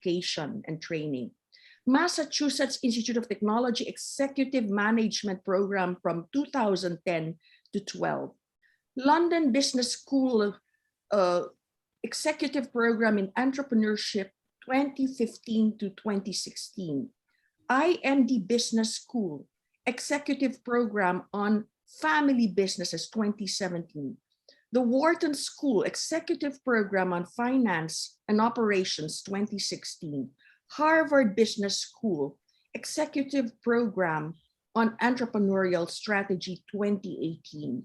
education and training. Massachusetts Institute of Technology Executive Management Program from 2010 to 12. London Business School Executive Program in Entrepreneurship 2015 to 2016. IMD Business School Executive Program on Family Businesses 2017. The Wharton School Executive Program on Finance and Operations 2016. Harvard Business School Executive Program on Entrepreneurial Strategy 2018.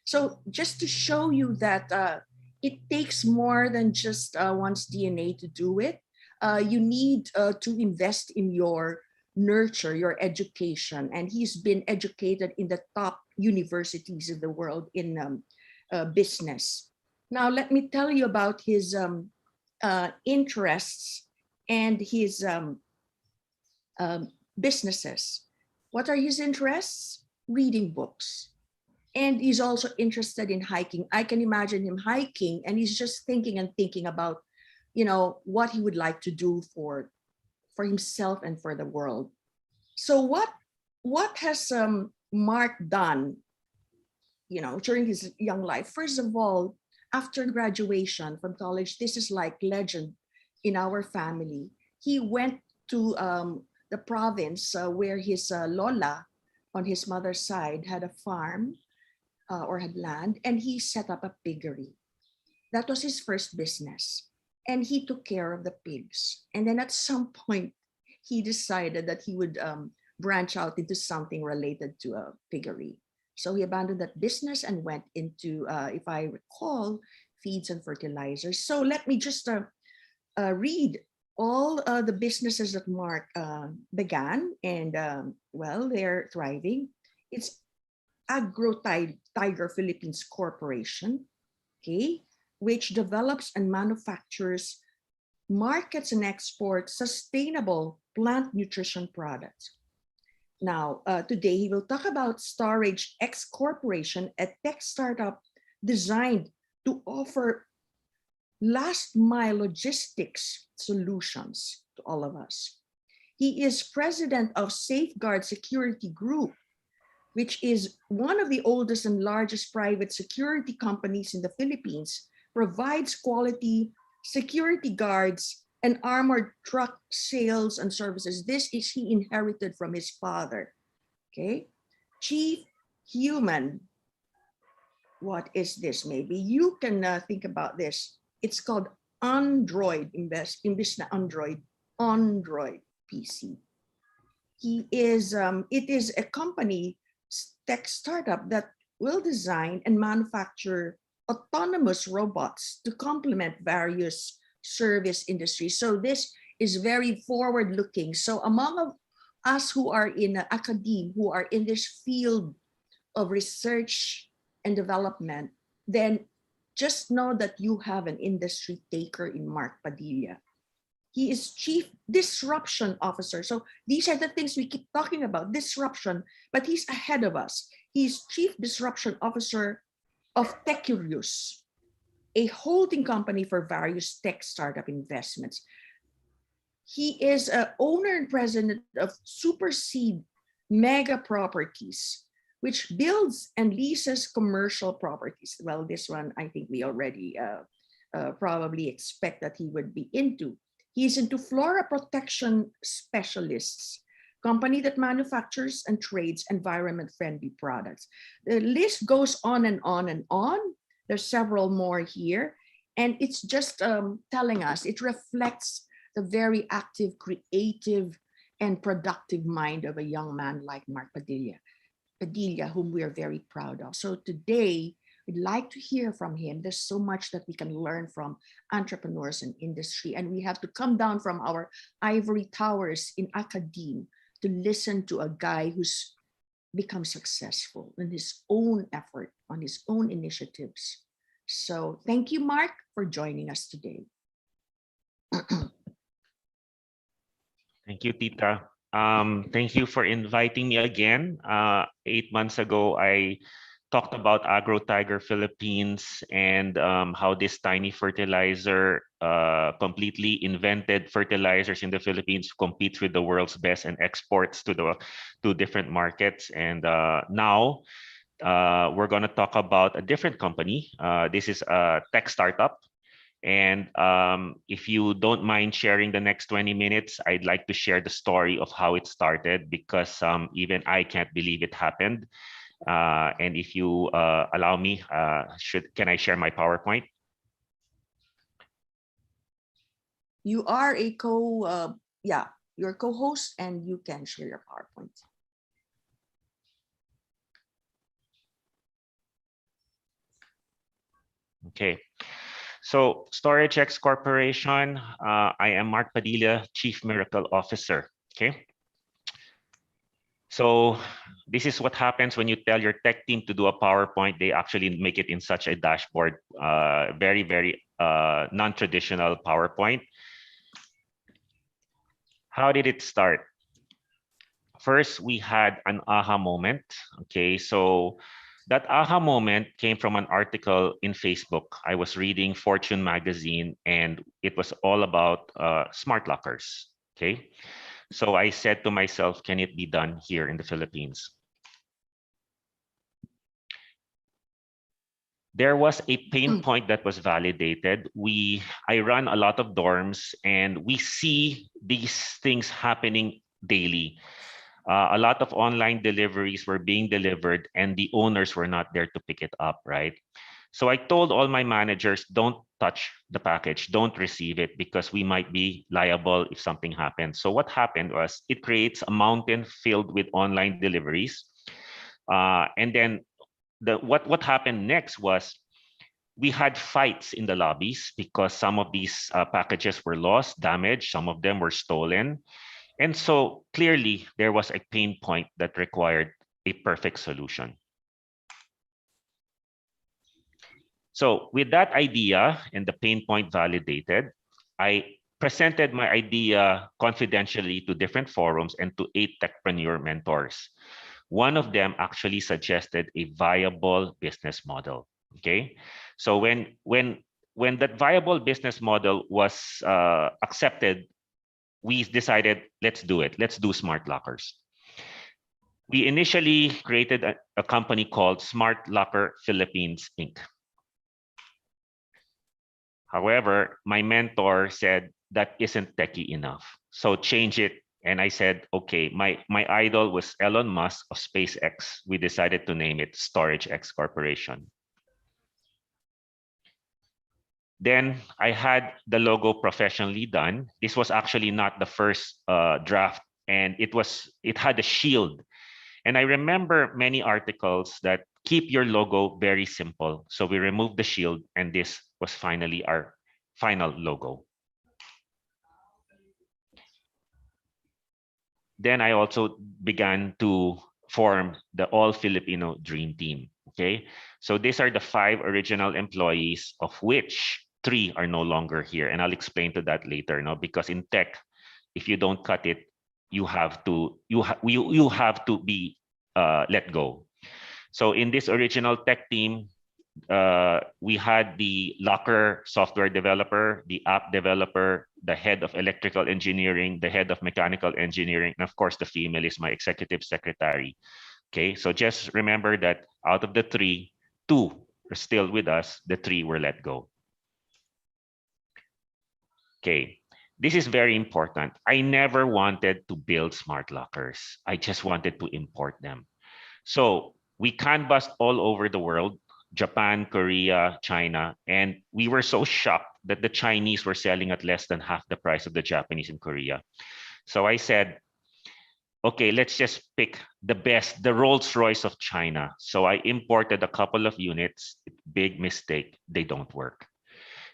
So just to show you that it takes more than just one's DNA to do it. You need to invest in your nurture, your education. And he's been educated in the top universities in the world in business. Now, let me tell you about his interests and his businesses. What are his interests? Reading books. And he's also interested in hiking. I can imagine him hiking and he's just thinking and thinking about, what he would like to do for himself and for the world. So what has Mark done, during his young life? First of all, after graduation from college, this is like legend in our family. He went to the province where his Lola on his mother's side had a farm or had land, and he set up a piggery. That was his first business. And he took care of the pigs. And then at some point, he decided that he would branch out into something related to a piggery. So he abandoned that business and went into, if I recall, feeds and fertilizers. So let me just read all the businesses that Mark began, and well, they're thriving. It's Agro Tiger Philippines Corporation, okay, which develops and manufactures, markets and exports sustainable plant nutrition products. Now, today he will talk about Storage X Corporation, a tech startup designed to offer last mile logistics solutions to all of us. He is president of Safeguard Security Group, which is one of the oldest and largest private security companies in the Philippines, provides quality security guards and armored truck sales and services. This is he inherited from his father. Okay. Chief Human. What is this? Maybe you can think about this. It's called Android Android PC. He is. It is a company, tech startup that will design and manufacture autonomous robots to complement various service industries. So this is very forward-looking. So among us who are in academia, who are in this field of research and development, then just know that you have an industry taker in Mark Padilla. He is Chief Disruption Officer. So these are the things we keep talking about, disruption, but he's ahead of us. He's Chief Disruption Officer of Techurious, a holding company for various tech startup investments. He is an owner and president of Superseed Mega Properties, which builds and leases commercial properties. Well, this one, I think we already probably expect that he would be into. He's into Flora Protection Specialists, company that manufactures and trades environment-friendly products. The list goes on and on and on. There's several more here. And it's just telling us, it reflects the very active, creative, and productive mind of a young man like Mark Padilla, whom we are very proud of. So today, we'd like to hear from him. There's so much that we can learn from entrepreneurs and industry, and we have to come down from our ivory towers in academia to listen to a guy who's become successful in his own effort, on his own initiatives. So thank you, Mark, for joining us today. Thank you, Tita. Thank you for inviting me again. 8 months ago, I talked about Agro Tiger Philippines and how this tiny fertilizer completely invented fertilizers in the Philippines, competes with the world's best and exports to different markets. And now we're going to talk about a different company. This is a tech startup. And if you don't mind sharing the next 20 minutes, I'd like to share the story of how it started, because even I can't believe it happened. And if you allow me, can I share my PowerPoint? You are a you're a co-host and you can share your PowerPoint. Okay. So Storage X Corporation, I am Mark Padilla, Chief Miracle Officer. Okay. So this is what happens when you tell your tech team to do a PowerPoint. They actually make it in such a dashboard, very, very non-traditional PowerPoint. How did it start? First, we had an aha moment. Okay, so that aha moment came from an article in Facebook. I was reading Fortune magazine, and it was all about smart lockers. Okay, so I said to myself, can it be done here in the Philippines? There was a pain point that was validated. I run a lot of dorms, and we see these things happening daily. A lot of online deliveries were being delivered and the owners were not there to pick it up, right? So I told all my managers, don't touch the package, don't receive it, because we might be liable if something happens. So what happened was it creates a mountain filled with online deliveries. And then what happened next was we had fights in the lobbies because some of these packages were lost, damaged, some of them were stolen. And so clearly there was a pain point that required a perfect solution. So with that idea and the pain point validated, I presented my idea confidentially to different forums and to 8 techpreneur mentors. One of them actually suggested a viable business model. Okay, so when that viable business model was accepted, we decided, let's do it. Let's do smart lockers. We initially created a company called Smart Locker Philippines, Inc. However, my mentor said that isn't techie enough. So change it. And I said, okay, my idol was Elon Musk of SpaceX. We decided to name it Storage X Corporation. Then I had the logo professionally done. This was actually not the first draft, and it had a shield. And I remember many articles that keep your logo very simple. So we removed the shield, and this was finally our final logo. Then I also began to form the all Filipino dream team. Okay, so these are the 5 original employees, of which 3 are no longer here, and I'll explain to that later. No, because in tech, if you don't cut it, you have to be let go. So in this original tech team, we had the locker software developer, the app developer, the head of electrical engineering, the head of mechanical engineering, and of course, the female is my executive secretary. Okay, so just remember that out of the 3, 2 are still with us, the 3 were let go. Okay, this is very important. I never wanted to build smart lockers. I just wanted to import them. So we canvassed all over the world, Japan, Korea, China, and we were so shocked that the Chinese were selling at less than half the price of the Japanese in Korea. So I said, okay, let's just pick the best, the Rolls Royce of China. So I imported a couple of units. Big mistake, they don't work.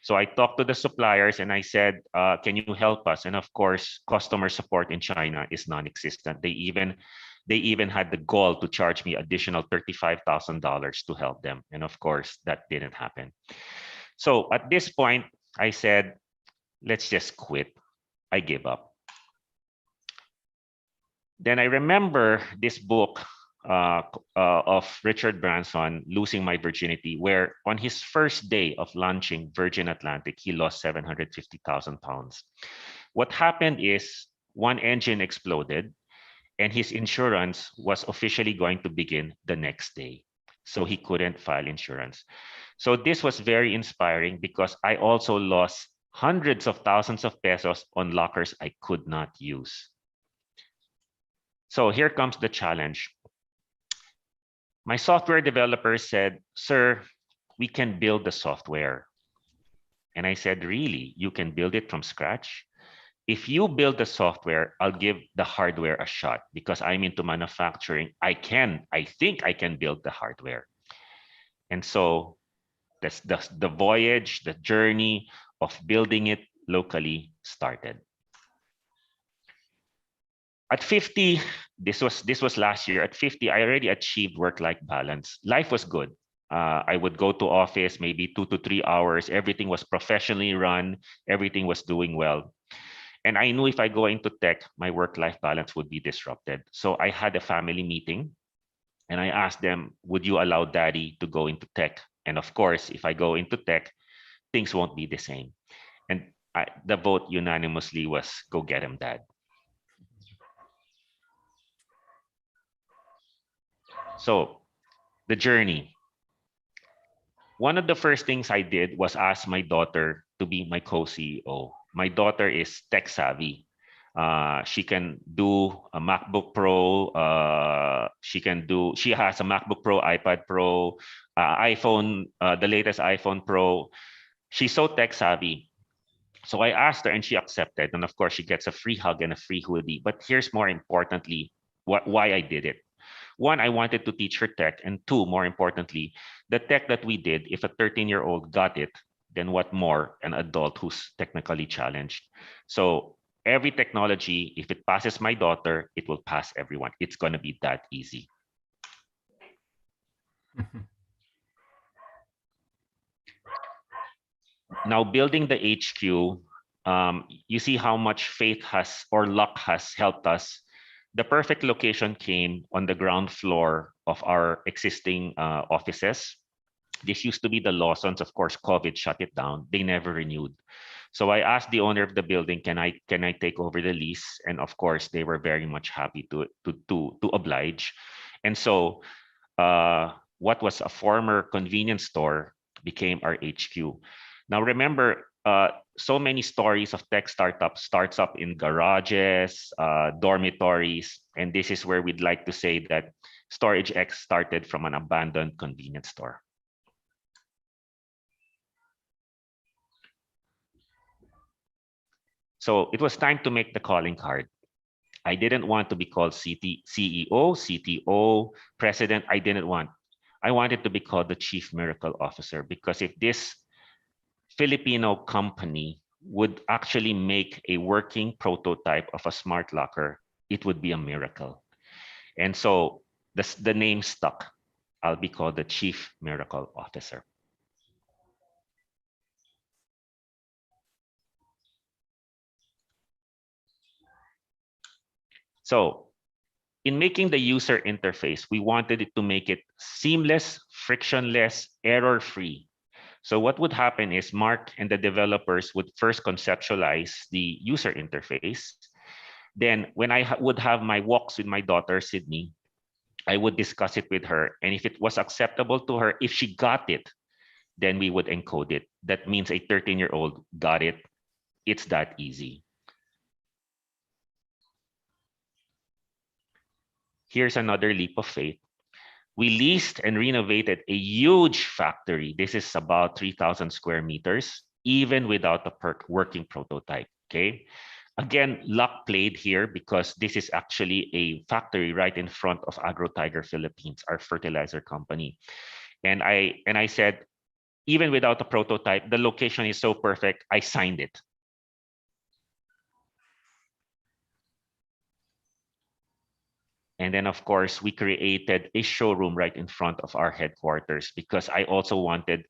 So I talked to the suppliers and I said, can you help us? And of course, customer support in China is non-existent. They even had the goal to charge me additional $35,000 to help them. And of course, that didn't happen. So at this point, I said, let's just quit. I give up. Then I remember this book of Richard Branson, Losing My Virginity, where on his first day of launching Virgin Atlantic, he lost 750,000 pounds. What happened is one engine exploded and his insurance was officially going to begin the next day. So he couldn't file insurance. So this was very inspiring because I also lost hundreds of thousands of pesos on lockers I could not use. So here comes the challenge. My software developer said, "Sir, we can build the software." And I said, "Really? You can build it from scratch?" "If you build the software, I'll give the hardware a shot because I'm into manufacturing. I think I can build the hardware." And so that's the voyage, the journey of building it locally started. At 50, this was last year. At 50, I already achieved work-life balance. Life was good. I would go to office maybe 2 to 3 hours. Everything was professionally run. Everything was doing well. And I knew if I go into tech, my work-life balance would be disrupted. So I had a family meeting and I asked them, would you allow daddy to go into tech? And of course, if I go into tech, things won't be the same. And the vote unanimously was go get him, dad. So the journey. One of the first things I did was ask my daughter to be my co-CEO. My daughter is tech savvy. She can do a MacBook Pro. She has a MacBook Pro, iPad Pro, iPhone, the latest iPhone Pro. She's so tech savvy. So I asked her and she accepted. And of course, she gets a free hug and a free hoodie. But here's more importantly, why I did it. One, I wanted to teach her tech. And two, more importantly, the tech that we did, if a 13-year-old got it, then what more an adult who's technically challenged? So every technology, if it passes my daughter, it will pass everyone. It's going to be that easy. Now, building the HQ, you see how much faith has or luck has helped us. The perfect location came on the ground floor of our existing offices. This used to be the Lawsons. Of course, COVID shut it down. They never renewed. So I asked the owner of the building, can I take over the lease? And of course, they were very much happy to oblige. And so what was a former convenience store became our HQ. Now remember, so many stories of tech starts up in garages, dormitories, and this is where we'd like to say that Storage X started from an abandoned convenience store. So it was time to make the calling card. I didn't want to be called CEO, CTO, president. I wanted to be called the Chief Miracle Officer, because if this Filipino company would actually make a working prototype of a smart locker, it would be a miracle. And so the name stuck. I'll be called the Chief Miracle Officer. So in making the user interface, we wanted it to make it seamless, frictionless, error-free. So what would happen is Mark and the developers would first conceptualize the user interface. Then when I would have my walks with my daughter, Sydney, I would discuss it with her. And if it was acceptable to her, if she got it, then we would encode it. That means a 13-year-old got it. It's that easy. Here's another leap of faith. We leased and renovated a huge factory. This is about 3,000 square meters, even without a working prototype, okay? Again, luck played here because this is actually a factory right in front of Agro Tiger Philippines, our fertilizer company. And I said, even without a prototype, the location is so perfect, I signed it. And then, of course, we created a showroom right in front of our headquarters because I also wanted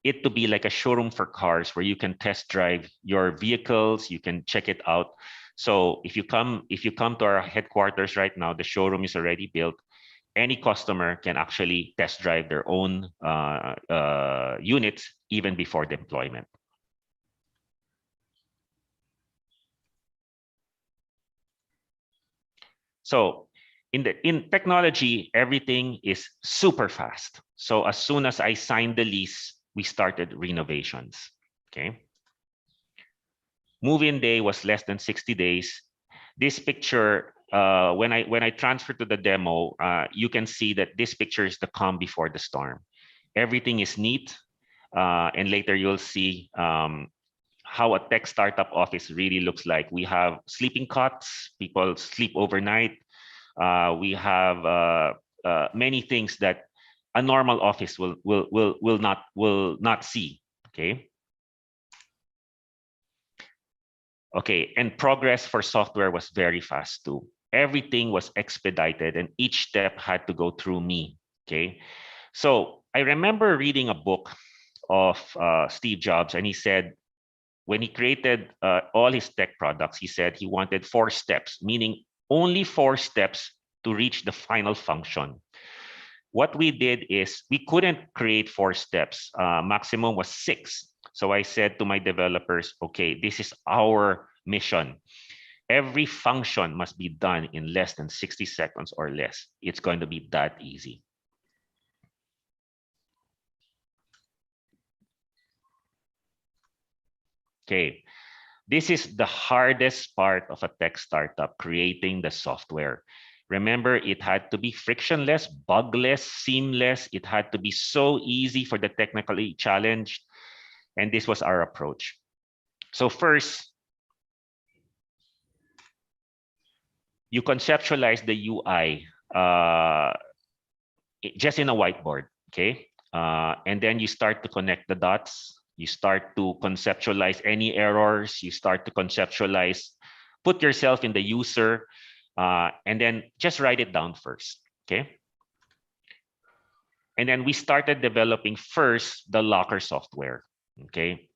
it to be like a showroom for cars where you can test drive your vehicles, you can check it out. So if you come to our headquarters right now, the showroom is already built. any customer can actually test drive their own units even before deployment. So in technology, everything is super fast. So as soon as I signed the lease, we started renovations. Okay. Move-in day was less than 60 days. This picture, when I transfer to the demo, you can see that this picture is the calm before the storm. Everything is neat, and later you'll see how a tech startup office really looks like. We have sleeping cots, people sleep overnight. We have many things that a normal office will not see. Okay. Okay, and progress for software was very fast too. Everything was expedited, and each step had to go through me. Okay, so I remember reading a book of Steve Jobs, and he said when he created all his tech products, he said he wanted 4 steps, meaning only 4 steps to reach the final function. What we did is we couldn't create 4 steps. Maximum was 6. So I said to my developers, okay, this is our mission. Every function must be done in less than 60 seconds or less. It's going to be that easy. Okay, this is the hardest part of a tech startup, creating the software. Remember, it had to be frictionless, bugless, seamless. It had to be so easy for the technically challenged. And this was our approach. So first, you conceptualize the UI just in a whiteboard, okay? And then you start to connect the dots. You start to conceptualize any errors. You start to conceptualize, put yourself in the user, and then just write it down first, okay? And then we started developing first the locker software, okay?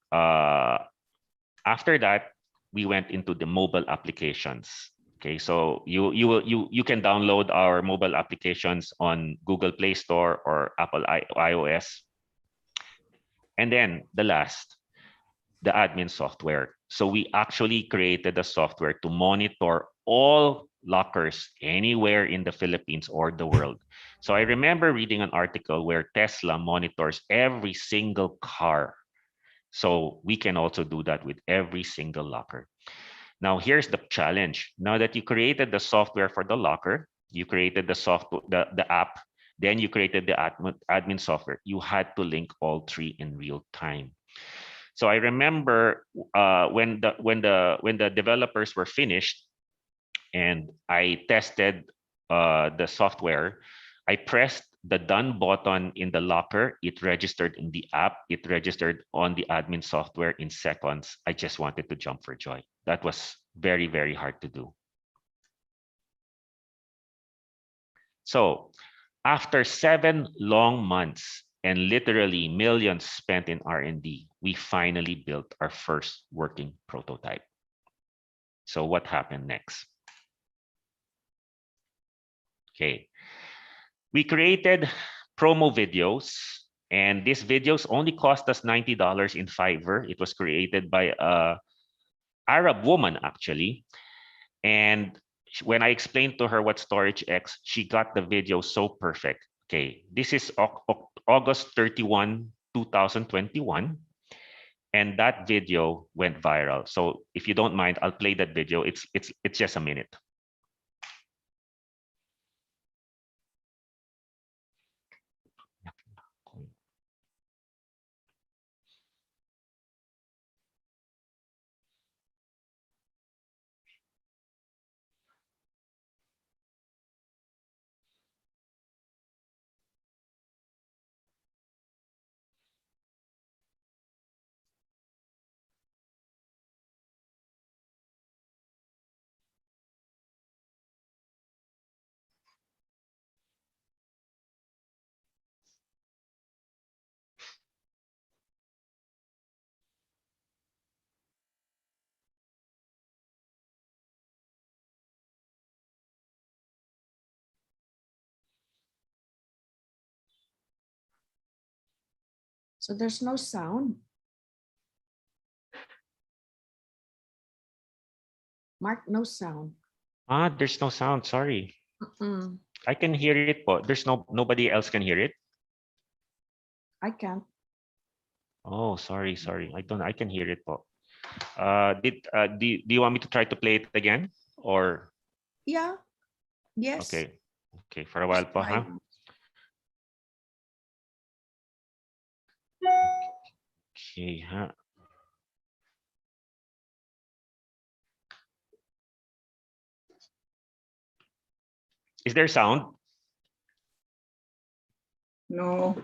After that, we went into the mobile applications. Okay, so you can download our mobile applications on Google Play Store or Apple iOS. And then the last, the admin software. So we actually created a software to monitor all lockers anywhere in the Philippines or the world. So I remember reading an article where Tesla monitors every single car. So we can also do that with every single locker. Now, here's the challenge. Now that you created the software for the locker, you created the software, the app, then you created the admin software. You had to link all 3 in real time. So I remember when the developers were finished, and I tested the software. I pressed the done button in the locker. It registered in the app. It registered on the admin software in seconds. I just wanted to jump for joy. That was very, very hard to do. So after 7 long months and literally millions spent in R&D, we finally built our first working prototype. So what happened next? Okay, we created promo videos, and these videos only cost us $90 in Fiverr. It was created by a Arab woman, actually. And when I explained to her what Storage X, she got the video so perfect. Okay, this is August 31, 2021. And that video went viral. So if you don't mind, I'll play that video. It's just a minute. So there's no sound. Mark, no sound. Ah, there's no sound. Sorry. Mm-mm. I can hear it po. There's nobody else can hear it. I can't. Oh, sorry. I can hear it po. Do you want me to try to play it again? Or Yeah. Yes. okay. Okay, for a while Just po, try huh? it. Okay, huh? Is there sound? No.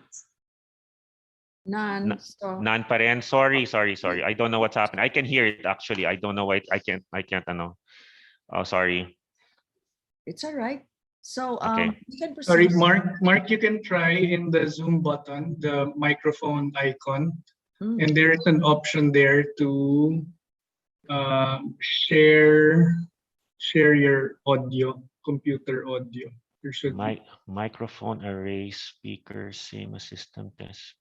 None. So None pa rin. Sorry. I don't know what's happened. I can hear it actually. I don't know why I can't ano. Oh, sorry. it's all right. So Okay. you can Sorry, proceed. Mark, you can try in the Zoom button, the microphone icon, Mm. and there's an option there to share your audio, computer audio. There should be. Microphone array speaker same as system test.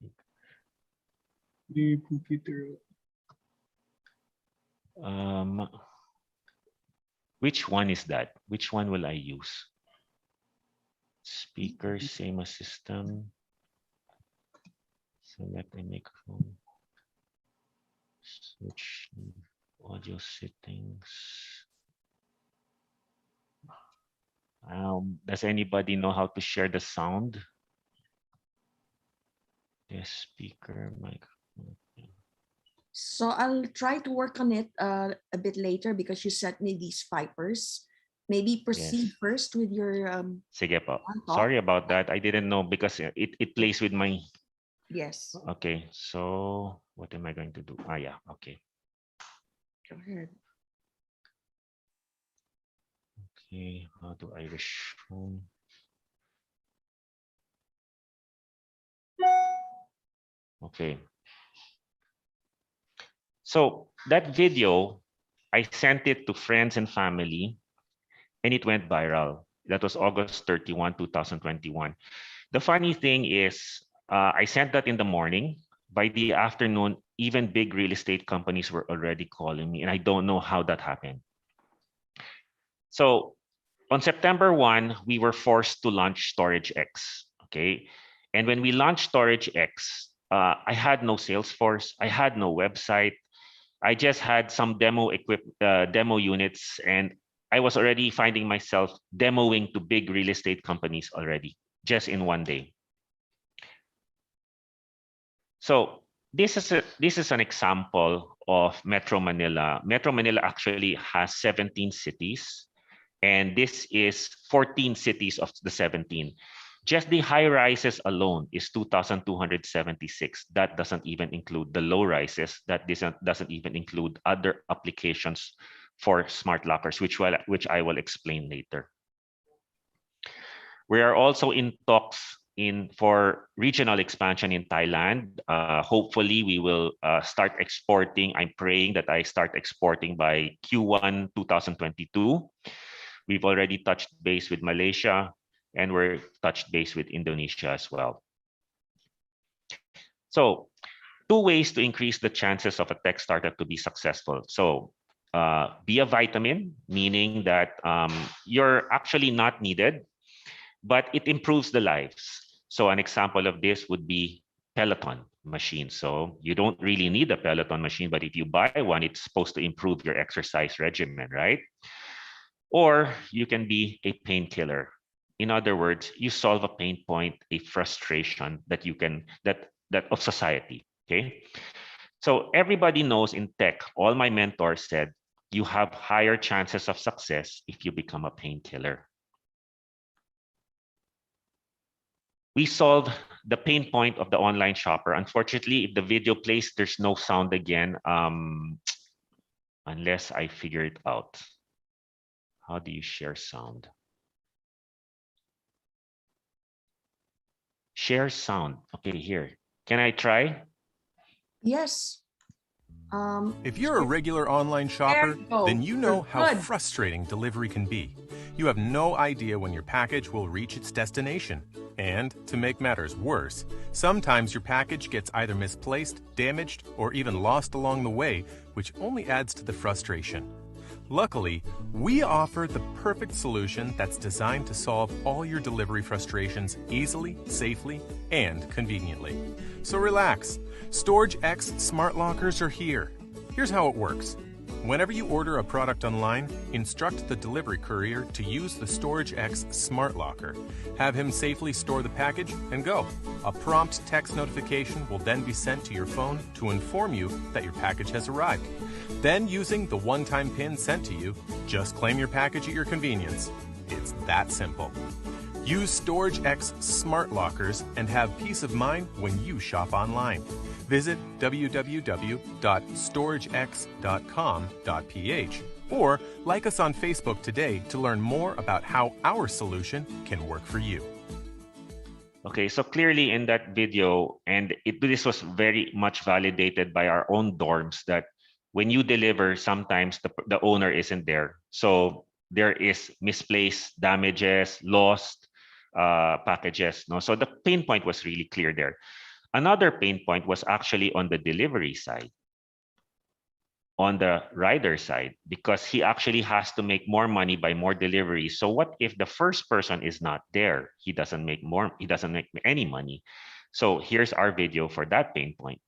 The computer. Which one is that? Which one will I use? Speaker same as system. Select a microphone. Switch audio settings. Does anybody know how to share the sound? The speaker microphone. So I'll try to work on it a bit later because you sent me these fibers. Maybe proceed Yes. first with your Sige po. talk. Sorry about that. I didn't know because it plays with my. Yes. Okay, so what am I going to do? Ah, yeah. Okay. Go ahead. Okay. How do I resume? Okay. So that video, I sent it to friends and family, and it went viral. That was August 31, 2021. The funny thing is, I sent that in the morning. By the afternoon, even big real estate companies were already calling me, and I don't know how that happened. So on September 1, we were forced to launch Storage X. Okay. And when we launched Storage X, I had no Salesforce, I had no website. I just had some demo units, and I was already finding myself demoing to big real estate companies already, just in one day. So this is an example of Metro Manila. Metro Manila actually has 17 cities, and this is 14 cities of the 17. Just the high rises alone is 2,276. That doesn't even include the low rises. That doesn't even include other applications for smart lockers, which I will explain later. We are also in talks for regional expansion in Thailand. Hopefully, we will start exporting. I'm praying that I start exporting by Q1 2022. We've already touched base with Malaysia, and we're touched base with Indonesia as well. So, two ways to increase the chances of a tech startup to be successful. So, be a vitamin, meaning that you're actually not needed, but it improves the lives. So an example of this would be Peloton machine. So you don't really need a Peloton machine, but if you buy one, it's supposed to improve your exercise regimen, right? Or you can be a painkiller. In other words, you solve a pain point, a frustration that of society. Okay. So everybody knows in tech, all my mentors said, you have higher chances of success if you become a painkiller. We solve the pain point of the online shopper. Unfortunately, if the video plays, there's no sound again, unless I figure it out. How do you share sound? Share sound. Okay, here. Can I try? Yes. If you're a regular online shopper, you go. then you know You're how good. frustrating delivery can be. You have no idea when your package will reach its destination. And to make matters worse, sometimes your package gets either misplaced, damaged, or even lost along the way, which only adds to the frustration. Luckily, we offer the perfect solution that's designed to solve all your delivery frustrations easily, safely, and conveniently. So relax. StorageX Smart Lockers are here. Here's how it works. Whenever you order a product online, instruct the delivery courier to use the StorageX Smart Locker. Have him safely store the package and go. A prompt text notification will then be sent to your phone to inform you that your package has arrived. Then, using the one-time PIN sent to you, just claim your package at your convenience. It's that simple. Use StorageX Smart Lockers and have peace of mind when you shop online. Visit www.storagex.com.ph or like us on Facebook today to learn more about how our solution can work for you. Okay, so clearly in that video, and this was very much validated by our own dorms, that when you deliver, sometimes the owner isn't there. So there is misplaced, damages, lost packages. No? So the pain point was really clear there. Another pain point was actually on the delivery side, on the rider side, because he actually has to make more money by more deliveries. So what if the first person is not there? He doesn't make any money. So here's our video for that pain point.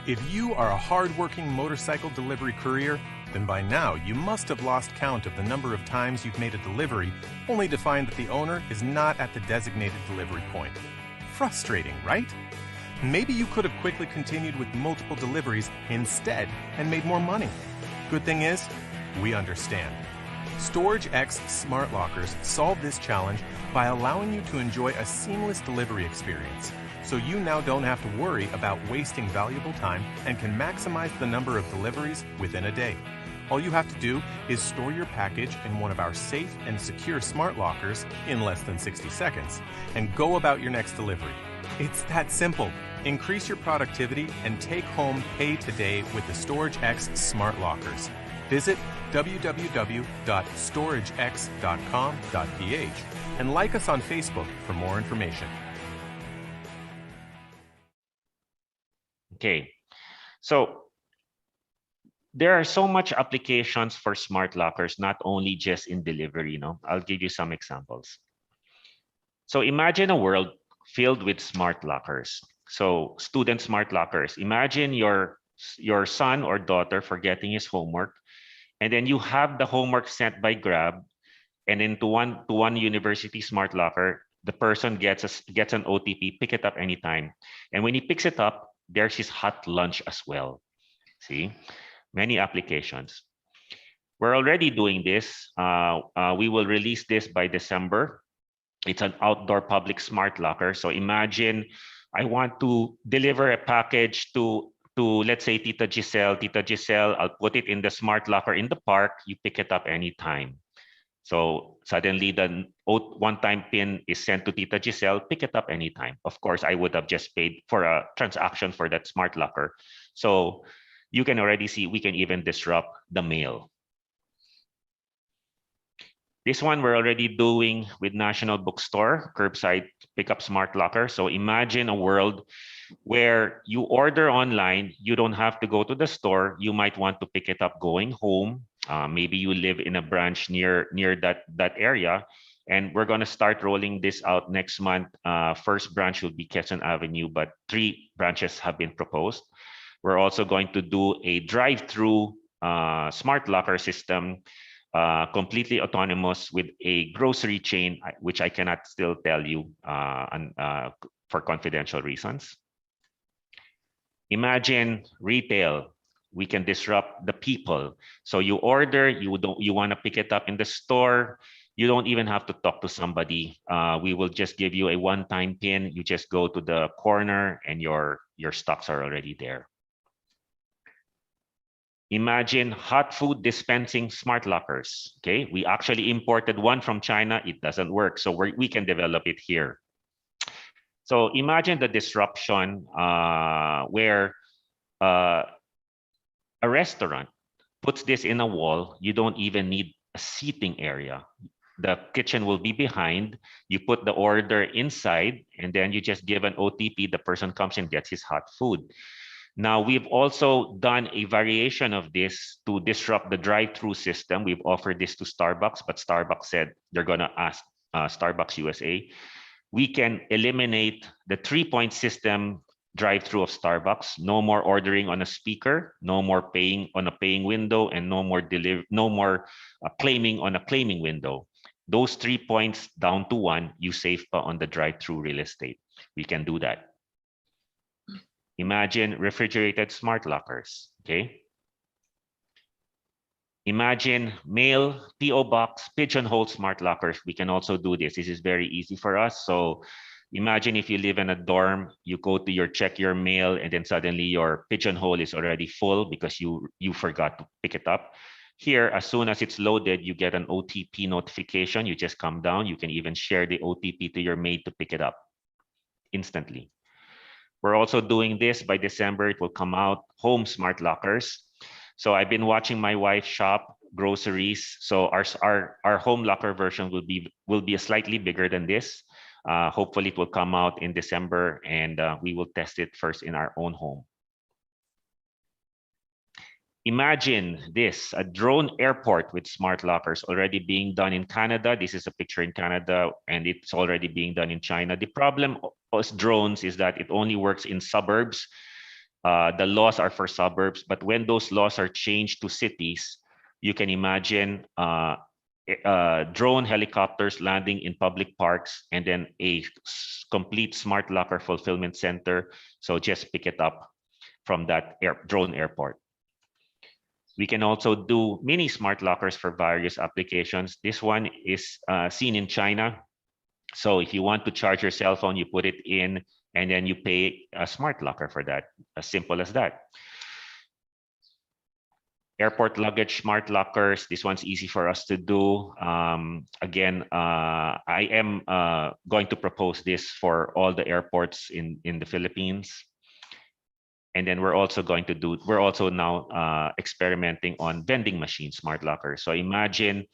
If you are a hard-working motorcycle delivery courier, then by now you must have lost count of the number of times you've made a delivery only to find that the owner is not at the designated delivery point. Frustrating, right? Maybe you could have quickly continued with multiple deliveries instead and made more money. Good thing is, we understand. StorageX Smart Lockers solve this challenge by allowing you to enjoy a seamless delivery experience. So you now don't have to worry about wasting valuable time and can maximize the number of deliveries within a day. All you have to do is store your package in one of our safe and secure smart lockers in less than 60 seconds and go about your next delivery. It's that simple. Increase your productivity and take home pay today with the StorageX Smart Lockers. Visit www.storagex.com.ph and like us on Facebook for more information. Okay, so there are so much applications for smart lockers, not only just in delivery. I'll give you some examples. So imagine a world filled with smart lockers. So student smart lockers. Imagine your son or daughter forgetting his homework, and then you have the homework sent by Grab, and into one university smart locker, the person gets an OTP, pick it up anytime. And when he picks it up, there's his hot lunch as well. See, many applications. We're already doing this. We will release this by December. It's an outdoor public smart locker. So imagine I want to deliver a package to let's say Tita Giselle. Tita Giselle, I'll put it in the smart locker in the park. You pick it up anytime. So suddenly the one-time PIN is sent to Tita Giselle, pick it up anytime. Of course, I would have just paid for a transaction for that smart locker. So you can already see we can even disrupt the mail. This one we're already doing with National Bookstore, curbside pickup smart locker. So imagine a world where you order online, you don't have to go to the store. You might want to pick it up going home. Maybe you live in a branch near that area, and we're going to start rolling this out next month. First branch will be Quezon Avenue, but 3 branches have been proposed. We're also going to do a drive-through smart locker system, completely autonomous with a grocery chain, which I cannot still tell you for confidential reasons. Imagine retail. We can disrupt the people. So you order, you want to pick it up in the store. You don't even have to talk to somebody. We will just give you a one-time PIN. You just go to the corner and your stocks are already there. Imagine hot food dispensing smart lockers. Okay, we actually imported one from China. It doesn't work, so we can develop it here. So imagine the disruption where a restaurant puts this in a wall. You don't even need a seating area. The kitchen will be behind. You put the order inside, and then you just give an OTP. The person comes and gets his hot food. Now, we've also done a variation of this to disrupt the drive-through system. We've offered this to Starbucks, but Starbucks said they're going to ask Starbucks USA. We can eliminate the 3-point system drive-through of Starbucks. No more ordering on a speaker, no more paying on a paying window, and no more claiming on a claiming window. Those 3 points down to 1, you save pa on the drive-through real estate. We can do that. Imagine refrigerated smart lockers, okay? Imagine mail, PO box, pigeonhole smart lockers. We can also do this. This is very easy for us. So imagine if you live in a dorm, you go to check your mail, and then suddenly your pigeonhole is already full because you forgot to pick it up. Here, as soon as it's loaded, you get an OTP notification. You just come down. You can even share the OTP to your maid to pick it up instantly. We're also doing this by December. It will come out, home smart lockers. So I've been watching my wife shop groceries. So our home locker version will be slightly bigger than this. Hopefully it will come out in December, and we will test it first in our own home. Imagine this, a drone airport with smart lockers already being done in Canada. This is a picture in Canada, and it's already being done in China. The problem with drones is that it only works in suburbs. The laws are for suburbs, but when those laws are changed to cities, you can imagine drone helicopters landing in public parks, and then a complete smart locker fulfillment center. So just pick it up from that drone airport. We can also do mini smart lockers for various applications. This one is seen in China. So if you want to charge your cell phone, you put it in, and then you pay a smart locker for that. As simple as that. Airport luggage smart lockers. This one's easy for us to do. Again, I am going to propose this for all the airports in the Philippines. And then we're also now experimenting on vending machine smart lockers. So imagine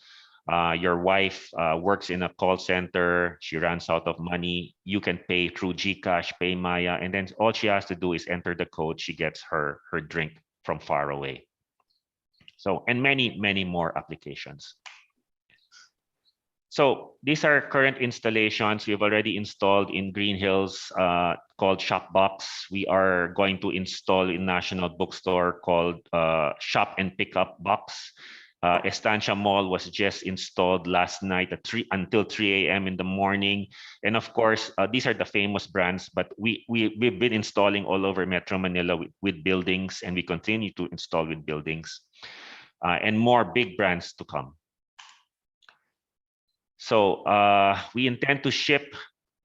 your wife works in a call center, she runs out of money. You can pay through GCash, PayMaya, and then all she has to do is enter the code. She gets her drink from far away. So, and many, many more applications. So these are current installations we've already installed in Green Hills called Shopbox. We are going to install in National Bookstore called Shop and Pickup Box. Estancia Mall was just installed last night at until 3 a.m. in the morning. And of course, these are the famous brands, but we've been installing all over Metro Manila with buildings, and we continue to install with buildings and more big brands to come. So we intend to ship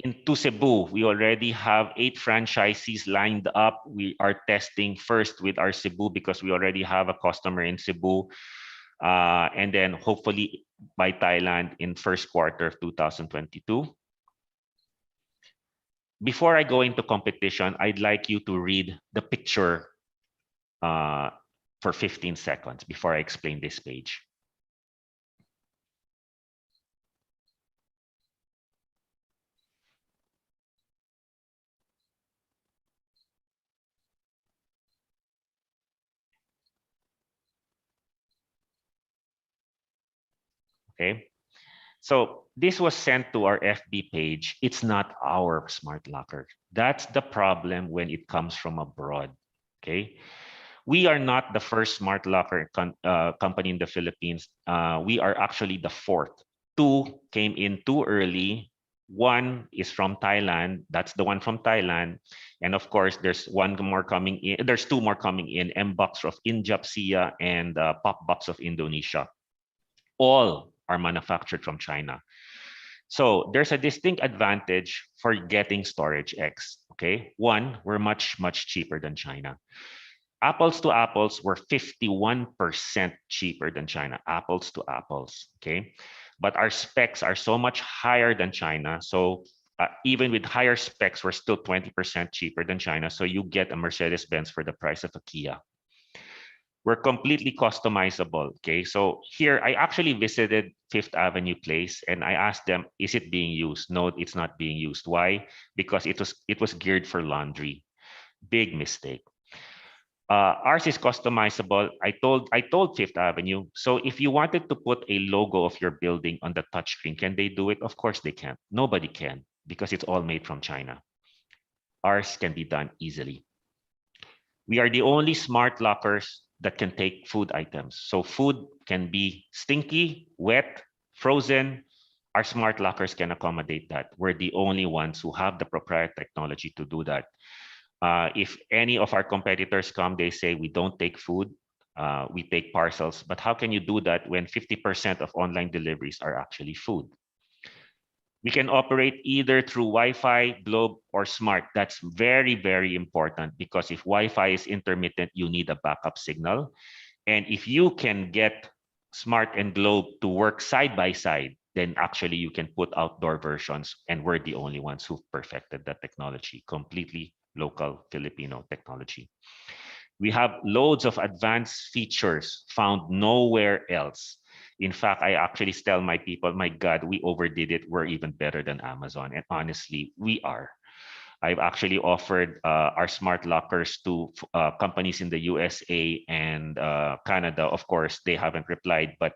into Cebu. We already have 8 franchisees lined up. We are testing first with our Cebu because we already have a customer in Cebu. And then hopefully by Thailand in first quarter of 2022. Before I go into competition, I'd like you to read the picture for 15 seconds before I explain this page. Okay, so this was sent to our FB page. It's not our smart locker. That's the problem when it comes from abroad. Okay, we are not the first smart locker company in the Philippines. We are actually the 4th. 2 came in too early. 1 is from Thailand. That's the one from Thailand. And of course, there's 1 more coming in. There's 2 more coming in. M-Box of Injapsia and Pop-Box of Indonesia. All are manufactured from China. So there's a distinct advantage for getting Storage X. Okay, 1, we're much, much cheaper than China. Apples to apples, we're 51% cheaper than China. Apples to apples. Okay, but our specs are so much higher than China. So even with higher specs, we're still 20% cheaper than China. So you get a Mercedes-Benz for the price of a Kia. We're completely customizable. Okay, so here I actually visited Fifth Avenue Place and I asked them, is it being used? No, it's not being used. Why? Because it was geared for laundry. Big mistake. Ours is customizable. I told Fifth Avenue. So if you wanted to put a logo of your building on the touchscreen, can they do it? Of course they can't. Nobody can because it's all made from China. Ours can be done easily. We are the only smart lockers that can take food items. So food can be stinky, wet, frozen. Our smart lockers can accommodate that. We're the only ones who have the proprietary technology to do that. If any of our competitors come, they say we don't take food, we take parcels. But how can you do that when 50% of online deliveries are actually food? We can operate either through Wi-Fi, Globe, or Smart. That's very, very important because if Wi-Fi is intermittent, you need a backup signal. And if you can get Smart and Globe to work side by side, then actually you can put outdoor versions. And we're the only ones who've perfected that technology, completely local Filipino technology. We have loads of advanced features found nowhere else. In fact, I actually tell my people, my God, we overdid it. We're even better than Amazon. And honestly, we are. I've actually offered our smart lockers to companies in the USA and Canada. Of course, they haven't replied, but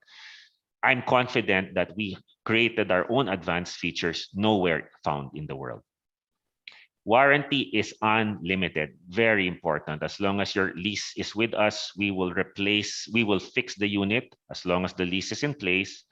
I'm confident that we created our own advanced features nowhere found in the world. Warranty is unlimited, very important. As long as your lease is with us, we will fix the unit as long as the lease is in place.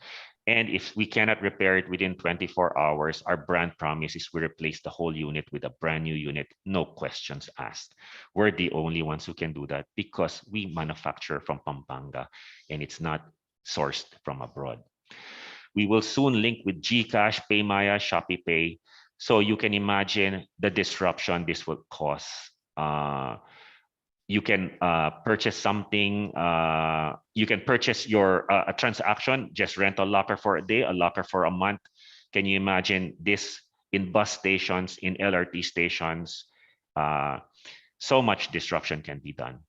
And if we cannot repair it within 24 hours, our brand promise is we replace the whole unit with a brand new unit, no questions asked. We're the only ones who can do that because we manufacture from Pampanga and it's not sourced from abroad. We will soon link with GCash, PayMaya, Shopee Pay. So you can imagine the disruption this will cause. You can purchase something. You can purchase your a transaction, just rent a locker for a day, a locker for a month. Can you imagine this in bus stations, in LRT stations? So much disruption can be done.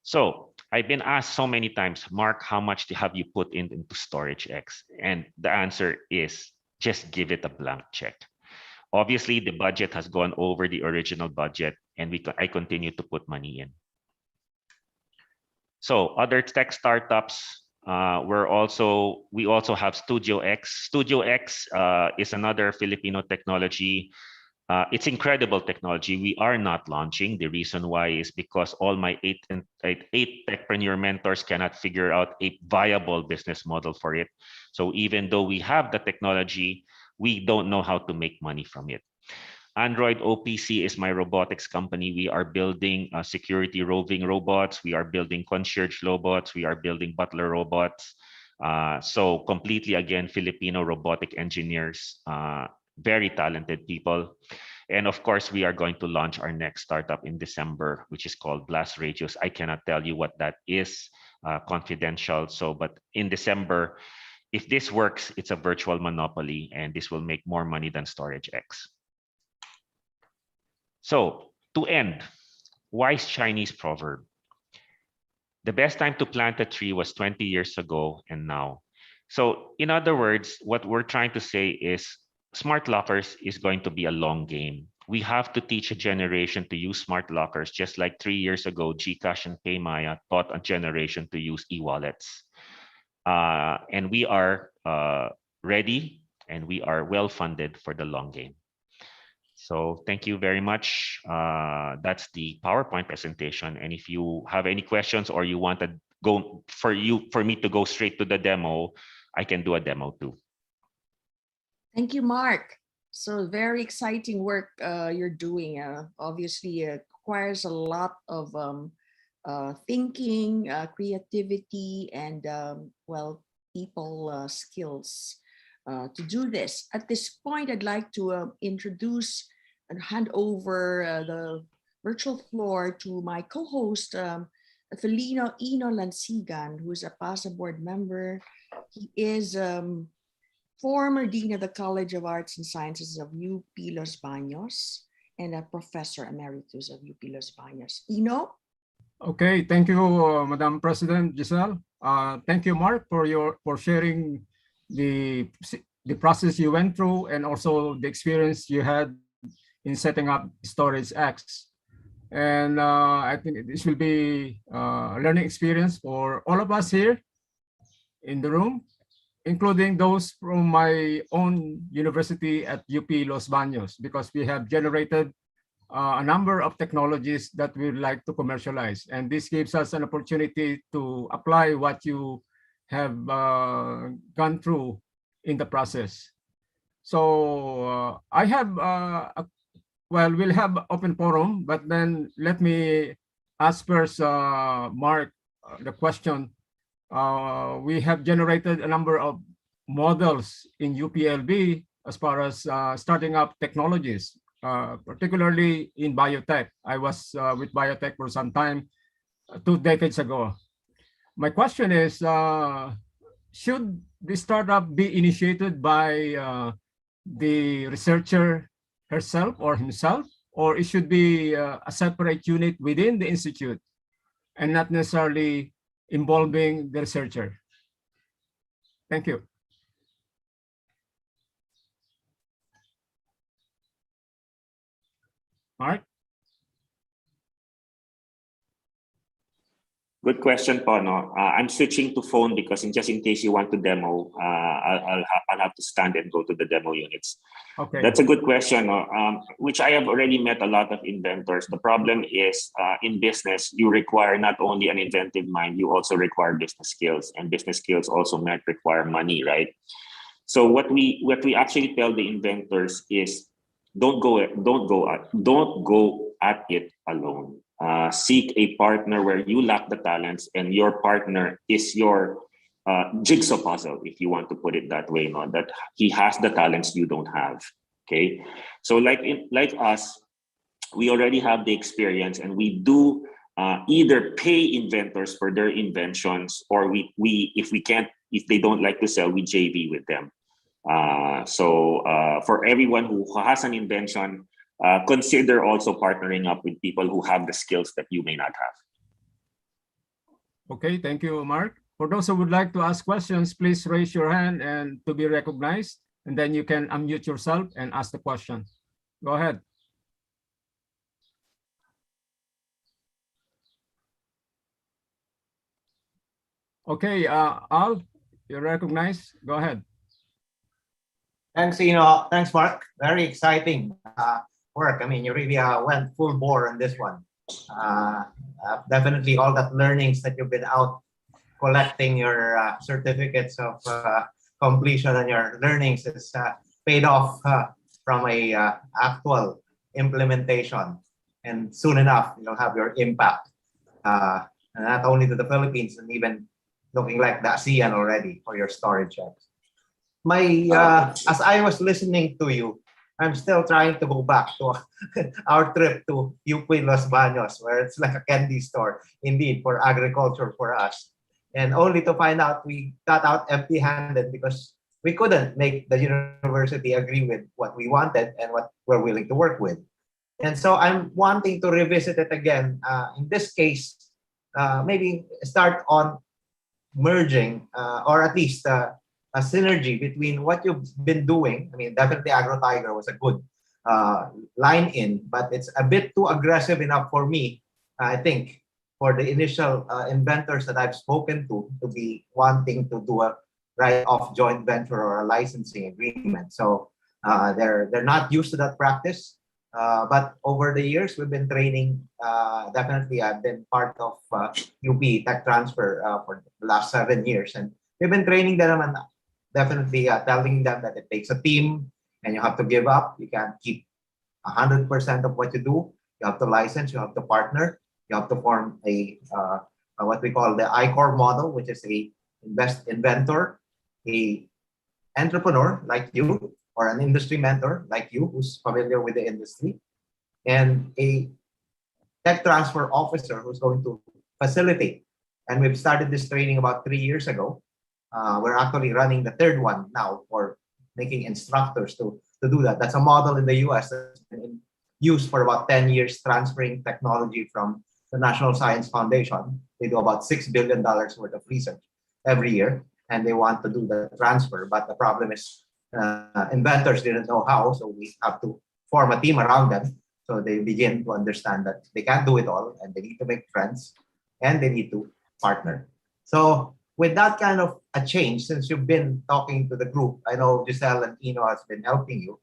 So I've been asked so many times, Mark, how much have you put into Storage X? And the answer is just give it a blank check. Obviously, the budget has gone over the original budget, and I continue to put money in. So other tech startups, we also have Studio X. Studio X is another Filipino technology. It's incredible technology. We are not launching. The reason why is because all my eight techpreneur mentors cannot figure out a viable business model for it. So even though we have the technology, we don't know how to make money from it. Android OPC is my robotics company. We are building security roving robots. We are building concierge robots. We are building butler robots. So completely, again, Filipino robotic engineers, very talented people. And of course, we are going to launch our next startup in December, which is called Blast Radios. I cannot tell you what that is, confidential. So, but in December, if this works, it's a virtual monopoly, and this will make more money than Storage X. So to end, wise Chinese proverb. The best time to plant a tree was 20 years ago and now. So in other words, what we're trying to say is smart lockers is going to be a long game. We have to teach a generation to use smart lockers, just like 3 years ago, GCash and PayMaya taught a generation to use e-wallets. And we are ready and we are well funded for the long game. So thank you very much. That's the PowerPoint presentation. And if you have any questions or you want to go for me to go straight to the demo, I can do a demo too. Thank you, Mark. So very exciting work you're doing. Obviously, it requires a lot of thinking, creativity, and well, people skills to do this. At this point, I'd like to introduce and hand over the virtual floor to my co-host, Felino Ino Lansigan, who is a PAASE board member. He is former Dean of the College of Arts and Sciences of UP Los Baños and a Professor Emeritus of UP Los Baños. Ino? Okay, thank you, Madam President Giselle. Thank you, Mark, for sharing the the process you went through and also the experience you had in setting up Storage X. And I think this will be a learning experience for all of us here in the room, including those from my own university at UP Los Baños, because we have generated a number of technologies that we would like to commercialize. And this gives us an opportunity to apply what you have gone through in the process. So I have, well, we'll have open forum, but then let me ask first, Mark, the question. We have generated a number of models in UPLB as far as starting up technologies, particularly in biotech. I was with biotech for some time, 2 decades ago. My question is, should the startup be initiated by the researcher herself or himself, or it should be a separate unit within the institute and not necessarily involving the researcher? Thank you. Mark? Good question, po. No? I'm switching to phone because just in case you want to demo, I'll have to stand and go to the demo units. Okay. That's a good question, which I have already met a lot of inventors. The problem is in business, you require not only an inventive mind, you also require business skills, and business skills also might require money, right? So what we actually tell the inventors is don't go at it alone. Seek a partner where you lack the talents and your partner is your jigsaw puzzle, if you want to put it that way, you know, that he has the talents you don't have. Okay, so like us, we already have the experience, and we do either pay inventors for their inventions, or we if they don't like to sell, we JV with them. So for everyone who has an invention, consider also partnering up with people who have the skills that you may not have. Okay, thank you, Mark. For those who would like to ask questions, please raise your hand and to be recognized, and then you can unmute yourself and ask the question. Go ahead. Okay, Al, you're recognized. Go ahead. Thanks, thanks, Mark. Very exciting work. I mean, you really went full bore on this one. Definitely all that learnings that you've been out collecting your certificates of completion and your learnings is paid off from a actual implementation. And soon enough, you'll have your impact. And not only to the Philippines, and even looking like the ASEAN already for your storage checks. As I was listening to you, I'm still trying to go back to our trip to UP Los Baños, where it's like a candy store, indeed, for agriculture for us. And only to find out we got out empty-handed because we couldn't make the university agree with what we wanted and what we're willing to work with. And so I'm wanting to revisit it again. In this case, maybe start on merging, or at least a synergy between what you've been doing. I mean, definitely AgroTiger was a good line in, but it's a bit too aggressive enough for me, I think, for the initial inventors that I've spoken to be wanting to do a write-off joint venture or a licensing agreement. So they're not used to that practice. But over the years, we've been training. Definitely, I've been part of UP Tech Transfer for the last 7 years. And we've been training them and definitely telling them that it takes a team and you have to give up. You can't keep 100% of what you do. You have to license, you have to partner, you have to form a what we call the ICOR model, which is a inventor, a entrepreneur like you, or an industry mentor like you who's familiar with the industry, and a tech transfer officer who's going to facilitate. And we've started this training about 3 years ago. We're actually running the third one now for making instructors to do that. That's a model in the US that's been in use for about 10 years, transferring technology from the National Science Foundation. They do about $6 billion worth of research every year, and they want to do the transfer. But the problem is inventors didn't know how, so we have to form a team around them. So they begin to understand that they can't do it all, and they need to make friends, and they need to partner. So with that kind of a change, since you've been talking to the group, I know Giselle and Ino has been helping you.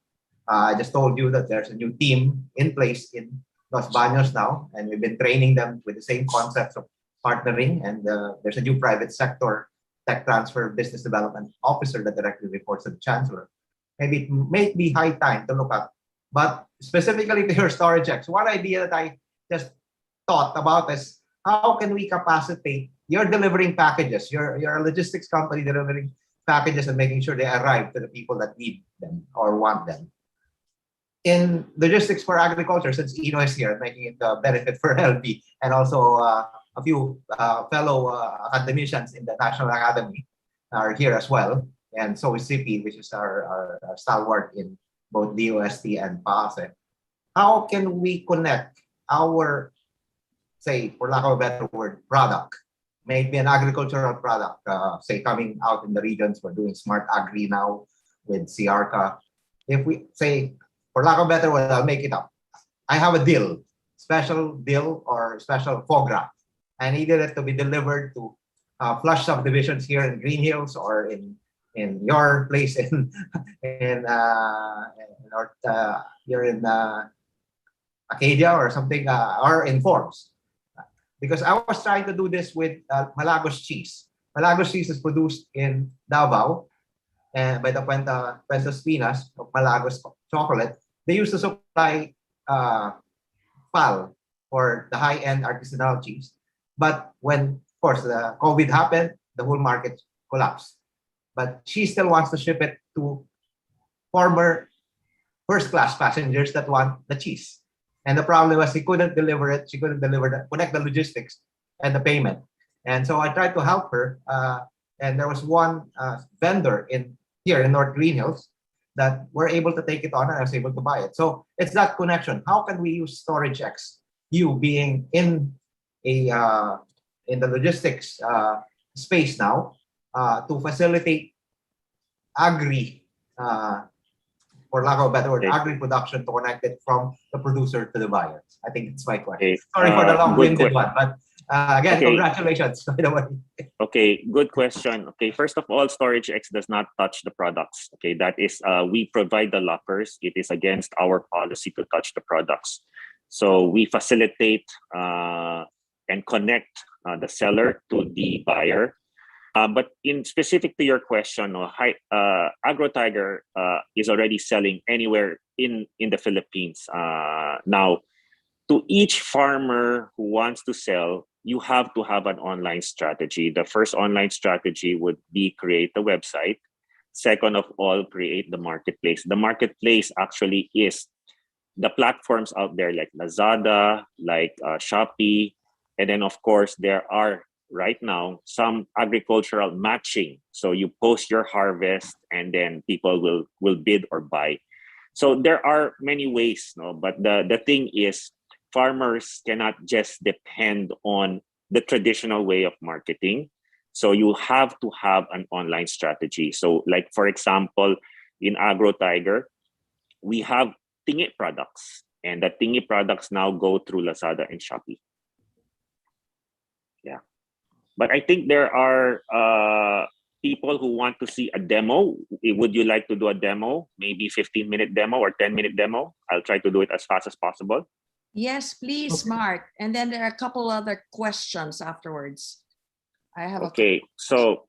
I just told you that there's a new team in place in Los Baños now, and we've been training them with the same concepts of partnering. And there's a new private sector tech transfer business development officer that directly reports to the chancellor. Maybe it may be high time to look at. But specifically to your StorageX, one idea that I just thought about is how can we capacitate? You're delivering packages. You're a logistics company delivering packages and making sure they arrive to the people that need them or want them. In logistics for agriculture, since Ino is here, making it a benefit for LP and also a few fellow academicians in the National Academy are here as well. And so is CP, which is our stalwart in both DOST and PAASE. How can we connect our, say, for lack of a better word, product, maybe an agricultural product, say coming out in the regions, we're doing smart agri now with CRCA. If we say, for lack of a better word, I'll make it up. I have a deal, special deal or special FOGRA. I needed it to be delivered to flush subdivisions here in Green Hills or in your place in you're in Acadia or something, or in Forbes. Because I was trying to do this with Malagos cheese. Malagos cheese is produced in Davao and by the Puentos Pinas of Malagos chocolate. They used to supply PAL for the high-end artisanal cheese. But when, of course, the COVID happened, the whole market collapsed. But she still wants to ship it to former first-class passengers that want the cheese. And the problem was he couldn't deliver it. She couldn't connect the logistics and the payment. And so I tried to help her. And there was one vendor here in North Green Hills that were able to take it on, and I was able to buy it. So it's that connection. How can we use StorageX, you being in the logistics space now, to facilitate agri, for lack of a better word, agri production, to connect it from the producer to the buyer? I think it's my question. Sorry for the long-winded one, but again, congratulations, by the way. Okay, good question. Okay, first of all, StorageX does not touch the products. Okay, that is, we provide the lockers. It is against our policy to touch the products. So we facilitate and connect the seller to the buyer. But in specific to your question, AgroTiger is already selling anywhere in the Philippines. Now, to each farmer who wants to sell, you have to have an online strategy. The first online strategy would be create a website. Second of all, create the marketplace. The marketplace actually is the platforms out there like Lazada, like Shopee, and then of course there are right now some agricultural matching. So you post your harvest and then people will bid or buy. So there are many ways, no? But the thing is, farmers cannot just depend on the traditional way of marketing. So you have to have an online strategy. So like, for example, in AgroTiger, we have Tingi products, and the Tingi products now go through Lazada and Shopee. Yeah. But I think there are people who want to see a demo. Would you like to do a demo? Maybe 15-minute demo or 10-minute demo? I'll try to do it as fast as possible. Yes, please, Mark. And then there are a couple other questions afterwards. I have okay. So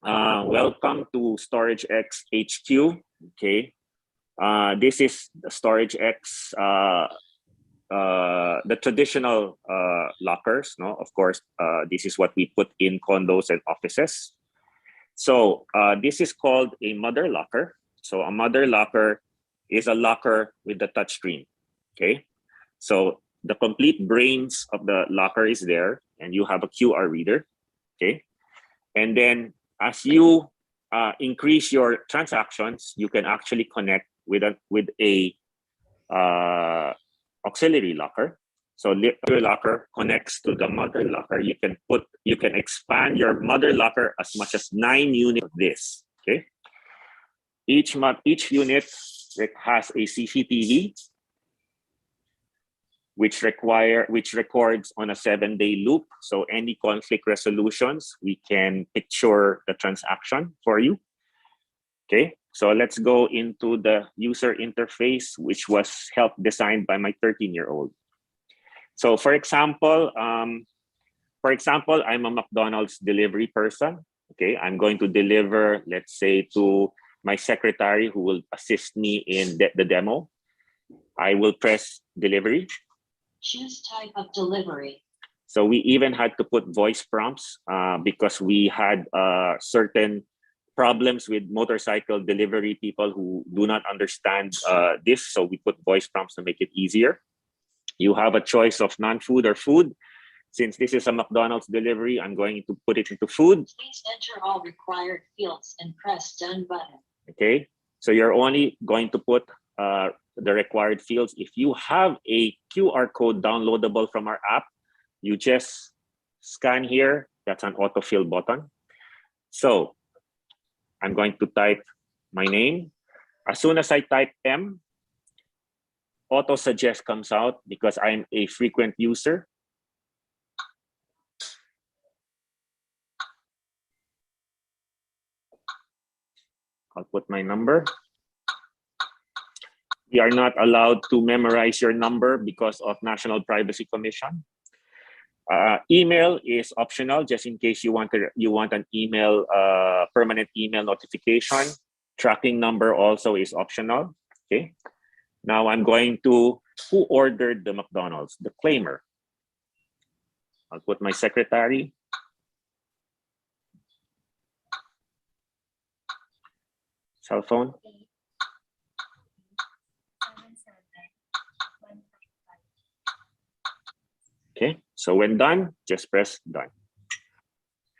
welcome to StorageX HQ. Okay. This is the StorageX, the traditional lockers. No, of course, this is what we put in condos and offices. So this is called a mother locker. So a mother locker is a locker with the touchscreen. Okay. So the complete brains of the locker is there, and you have a QR reader. Okay. And then as you increase your transactions, you can actually connect with a auxiliary locker. So your locker connects to the mother locker. You can expand your mother locker as much as 9 units of this. Okay. Each unit has a CCTV, which records on a 7-day loop. So any conflict resolutions, we can picture the transaction for you. Okay, so let's go into the user interface, which was designed by my 13-year-old. So for example, I'm a McDonald's delivery person. Okay, I'm going to deliver, let's say, to my secretary who will assist me in the demo. I will press delivery. Choose type of delivery. So we even had to put voice prompts because we had certain problems with motorcycle delivery people who do not understand this. So we put voice prompts to make it easier. You have a choice of non-food or food. Since this is a McDonald's delivery, I'm going to put it into food. Please enter all required fields and press done button. Okay, so you're only going to put the required fields. If you have a QR code downloadable from our app, you just scan here. That's an autofill button. So I'm going to type my name. As soon as I type M, auto suggest comes out because I'm a frequent user. I'll put my number. We are not allowed to memorize your number because of National Privacy Commission. Email is optional, just in case you want an email, permanent email notification. Tracking number also is optional. Okay. Now I'm going to who ordered the McDonald's, the claimer. I'll put my secretary. Cell phone. Okay, so when done, just press done.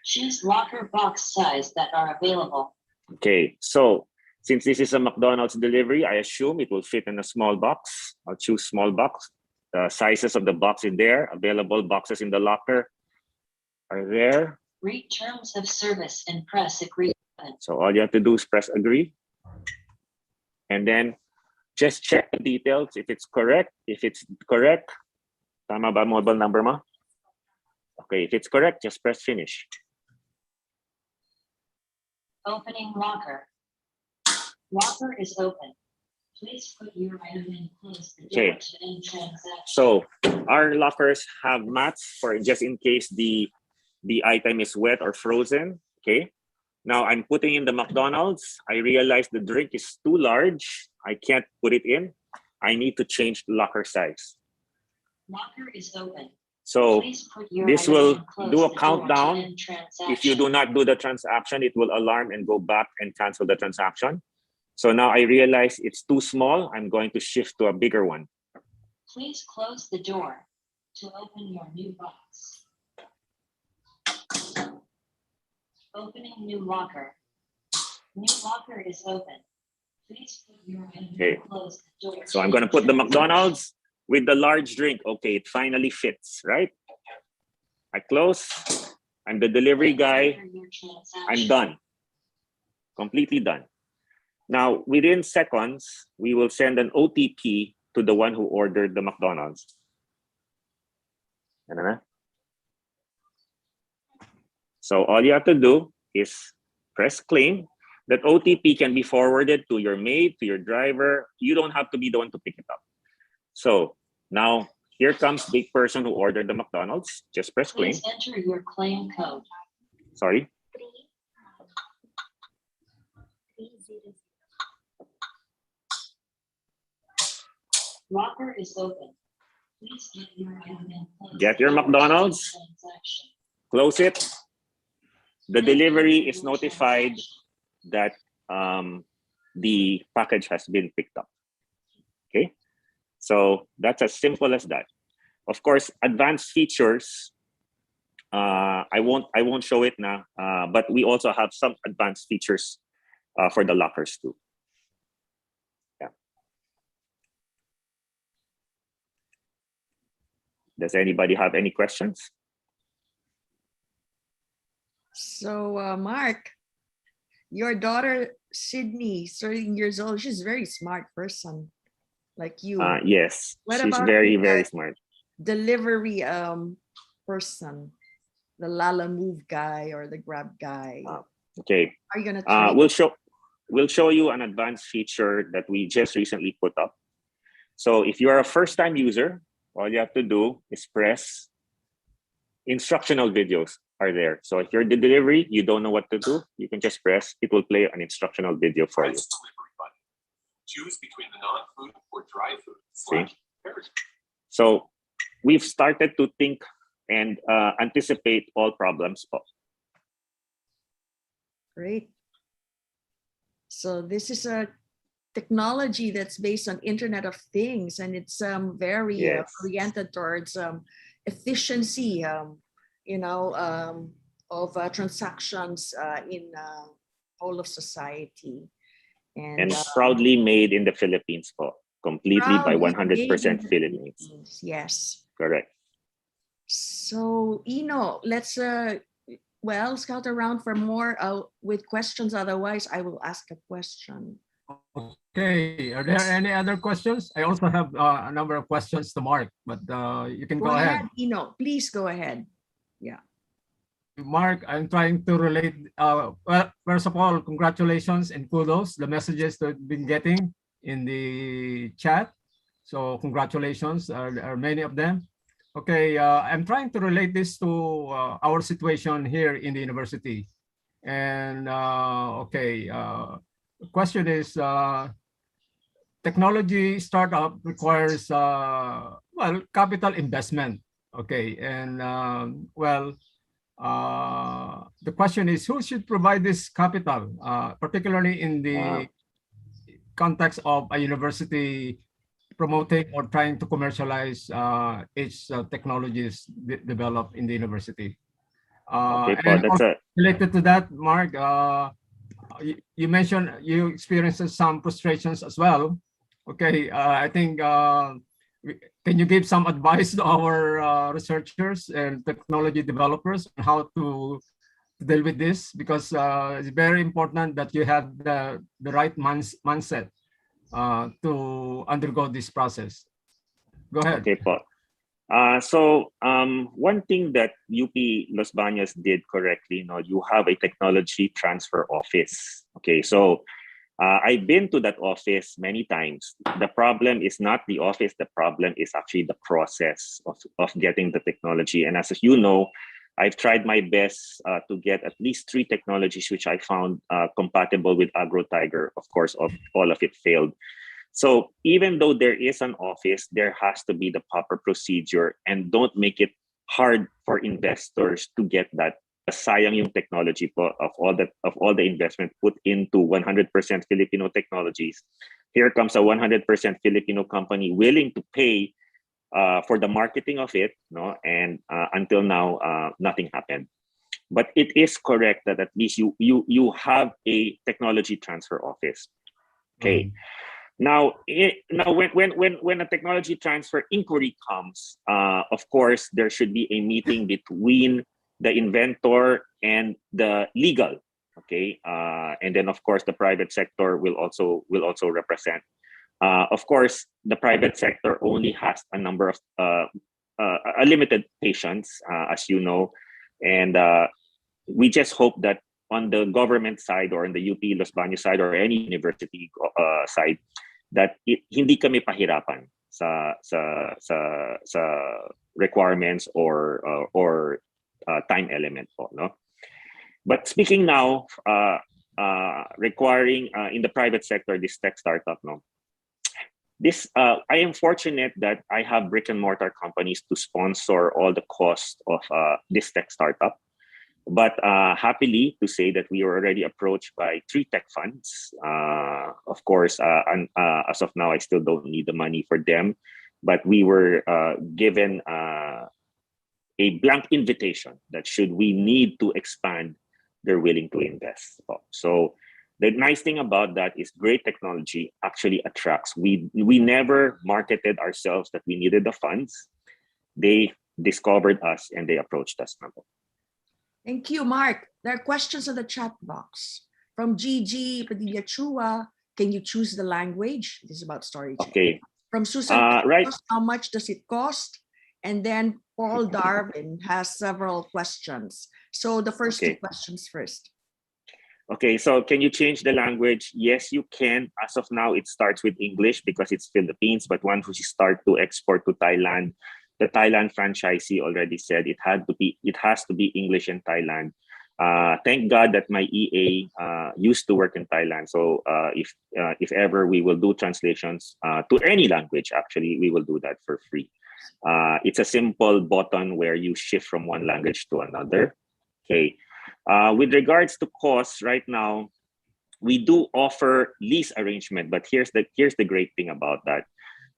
Choose locker box size that are available. Okay, so since this is a McDonald's delivery, I assume it will fit in a small box. I'll choose small box. The sizes of the box in there, available boxes in the locker are there. Read terms of service and press agree button. So all you have to do is press agree. And then just check the details if it's correct. If it's correct, tama ba mobile number mo? Okay, if it's correct, just press finish. Opening locker. Locker is open. Please put your item in close the door Okay. to end transaction. So our lockers have mats for just in case the item is wet or frozen. Okay. Now I'm putting in the McDonald's. I realize the drink is too large. I can't put it in. I need to change the locker size. Locker is open. So Please put your this item will in close do a the door to countdown. end transaction. If you do not do the transaction, it will alarm and go back and cancel the transaction. So now I realize it's too small. I'm going to shift to a bigger one. Please close the door to open your new box. Opening new locker. New locker is open. Please put your item Okay. in close the door. So I'm going to put the McDonald's with the large drink. Okay, it finally fits, right? I close. I'm the delivery guy. I'm done. Completely done. Now, within seconds, we will send an OTP to the one who ordered the McDonald's. So all you have to do is press claim. That OTP can be forwarded to your maid, to your driver. You don't have to be the one to pick it up. So now here comes the person who ordered the McDonald's. Just press claim. Please enter your claim code. Sorry. Locker is open. Please get your item in close Get the your door to McDonald's. end transaction. Close it. The delivery is notified that the package has been picked up. Okay, so that's as simple as that. Of course, advanced features. I won't show it now, but we also have some advanced features for the lockers too. Yeah. Does anybody have any questions? So, Mark, your daughter, Sydney, 13 years old, she's a very smart person like you. Yes, What she's about very, the, very smart. delivery person, the Lala Move guy or the Grab guy? Okay, Are you gonna train? we'll show you an advanced feature that we just recently put up. So if you are a first-time user, all you have to do is press instructional videos are there. So if you're the delivery, you don't know what to do, you can just press, it will play an instructional video for you. Choose between the non-food or dry food. See? So we've started to think and anticipate all problems. Great. So this is a technology that's based on Internet of Things, and it's very Yes. oriented towards efficiency, of transactions in all of society. And proudly made in the Philippines po. Completely by proudly made 100% in the Philippines. Philippines. Yes. Correct. So, let's scout around for more with questions. Otherwise, I will ask a question. Okay, are there any other questions? I also have a number of questions to Mark, but you can go ahead. Ino, please go ahead. Mark, I'm trying to relate. Well, first of all, congratulations and kudos, the messages that we've been getting in the chat. So congratulations, there are many of them. Okay, I'm trying to relate this to our situation here in the university. And the question is, technology startup requires, capital investment. Okay, and the question is, who should provide this capital, particularly in the context of a university promoting or trying to commercialize its technologies developed in the university? Okay, and that's also related to that, Mark, you mentioned you experienced some frustrations as well. Okay, I think, can you give some advice to our researchers and technology developers on how to deal with this? Because it's very important that you have the right mindset to undergo this process. Go ahead. Okay, po. One thing that UP Los Baños did correctly, you have a technology transfer office. Okay, so I've been to that office many times. The problem is not the office. The problem is actually the process of getting the technology. And as you know, I've tried my best to get at least 3 technologies which I found compatible with AgroTiger. Of course, all of it failed. So even though there is an office, there has to be the proper procedure, and don't make it hard for investors to get that. Sayang yung technology po of all the investment put into 100% Filipino technologies. Here comes a 100% Filipino company willing to pay for the marketing of it, and until now nothing happened. But it is correct that at least you have a technology transfer office. Okay. Now, when a technology transfer inquiry comes, of course, there should be a meeting between the inventor and the legal, okay, and then of course the private sector will also represent. Of course, the private sector only has a number of a limited patience, as you know, and we just hope that on the government side or on the UP Los Baños side or any university side, that hindi kami pahirapan sa requirements or time element po, no? But speaking now, requiring in the private sector, this tech startup, this I am fortunate that I have brick and mortar companies to sponsor all the cost of this tech startup. But happily to say that we were already approached by 3 tech funds. Of course, and as of now, I still don't need the money for them, but we were given a blank invitation that should we need to expand, they're willing to invest. So the nice thing about that is great technology actually attracts. We never marketed ourselves that we needed the funds. they discovered us and they approached us. Thank you, Mark. There are questions in the chat box from Gigi Padilla Chua. Can you choose the language? This is about storage. Okay. From Susan, Right. how much does it cost? And then Paul Darwin has several questions. So the first two questions first. Okay, so can you change the language? Yes, you can. As of now, it starts with English because it's Philippines. But once we start to export to Thailand, the Thailand franchisee already said it has to be English in Thailand. Thank God that my EA used to work in Thailand. So if ever we will do translations to any language, actually, we will do that for free. It's a simple button where you shift from one language to another. Okay. With regards to costs, right now, we do offer lease arrangement, but here's the great thing about that.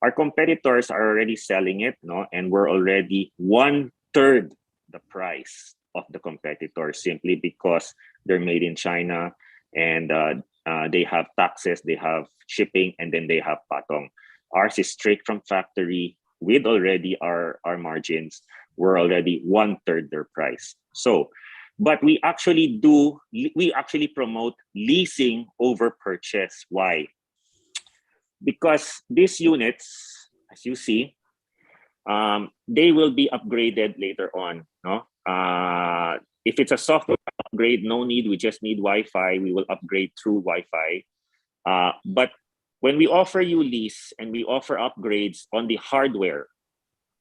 Our competitors are already selling it, no, and we're already 1/3 the price of the competitors simply because they're made in China and they have taxes, they have shipping, and then they have patong. Ours is straight from factory with already our margins. We're already 1/3 their price. So, but we actually promote leasing over purchase. Why? Because these units, as you see, they will be upgraded later on. No, if it's a software upgrade, no need. We just need Wi-Fi. We will upgrade through Wi-Fi. But when we offer you lease and we offer upgrades on the hardware,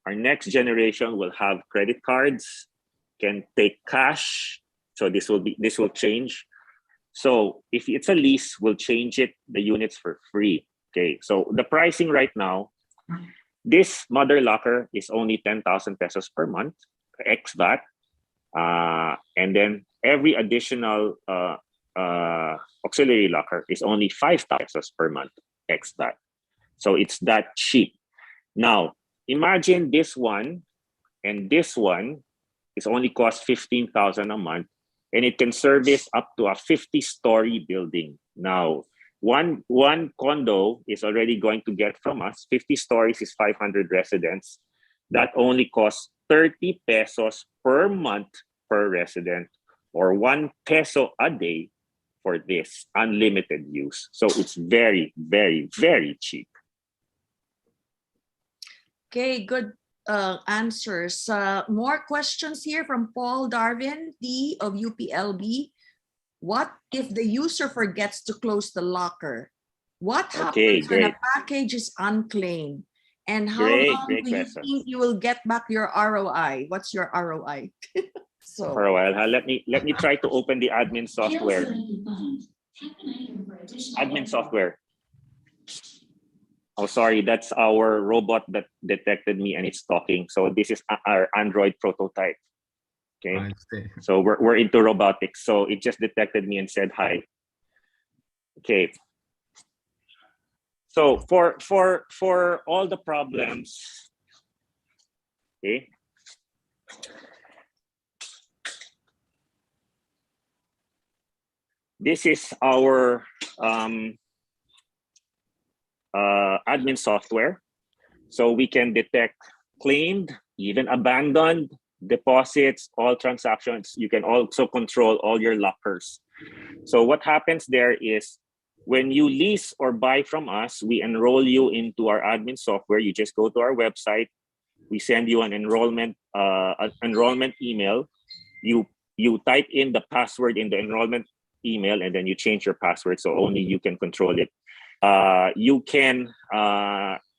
our next generation will have credit cards, can take cash. So this will change. So if it's a lease, we'll change the units for free. Okay. So the pricing right now, this mother locker is only 10,000 pesos per month, ex VAT. And then every additional auxiliary locker is only 5,000 pesos per month, ex VAT. So it's that cheap. Now, imagine this one and this one is only cost 15,000 a month, and it can service up to a 50-story building. Now, one condo is already going to get from us 50 stories is 500 residents. That only costs 30 pesos per month per resident, or 1 peso a day for this unlimited use. So it's very, very, very cheap. Okay, good answers. More questions here from Paul Darwin, D of UPLB. What if the user forgets to close the locker? What happens when a package is unclaimed? And how long do you think you will get back your ROI? What's your ROI? So for a while, let me try to open the admin software. Admin software. Oh, sorry, that's our robot that detected me and it's talking. So this is our Android prototype. Okay, so we're into robotics. So it just detected me and said hi. Okay. So for all the problems, okay. This is our admin software. So we can detect claimed, even abandoned, deposits, all transactions. You can also control all your lockers. So what happens there is when you lease or buy from us, we enroll you into our admin software. You just go to our website. We send you an enrollment email. You type in the password in the enrollment email, and then you change your password so only you can control it. You can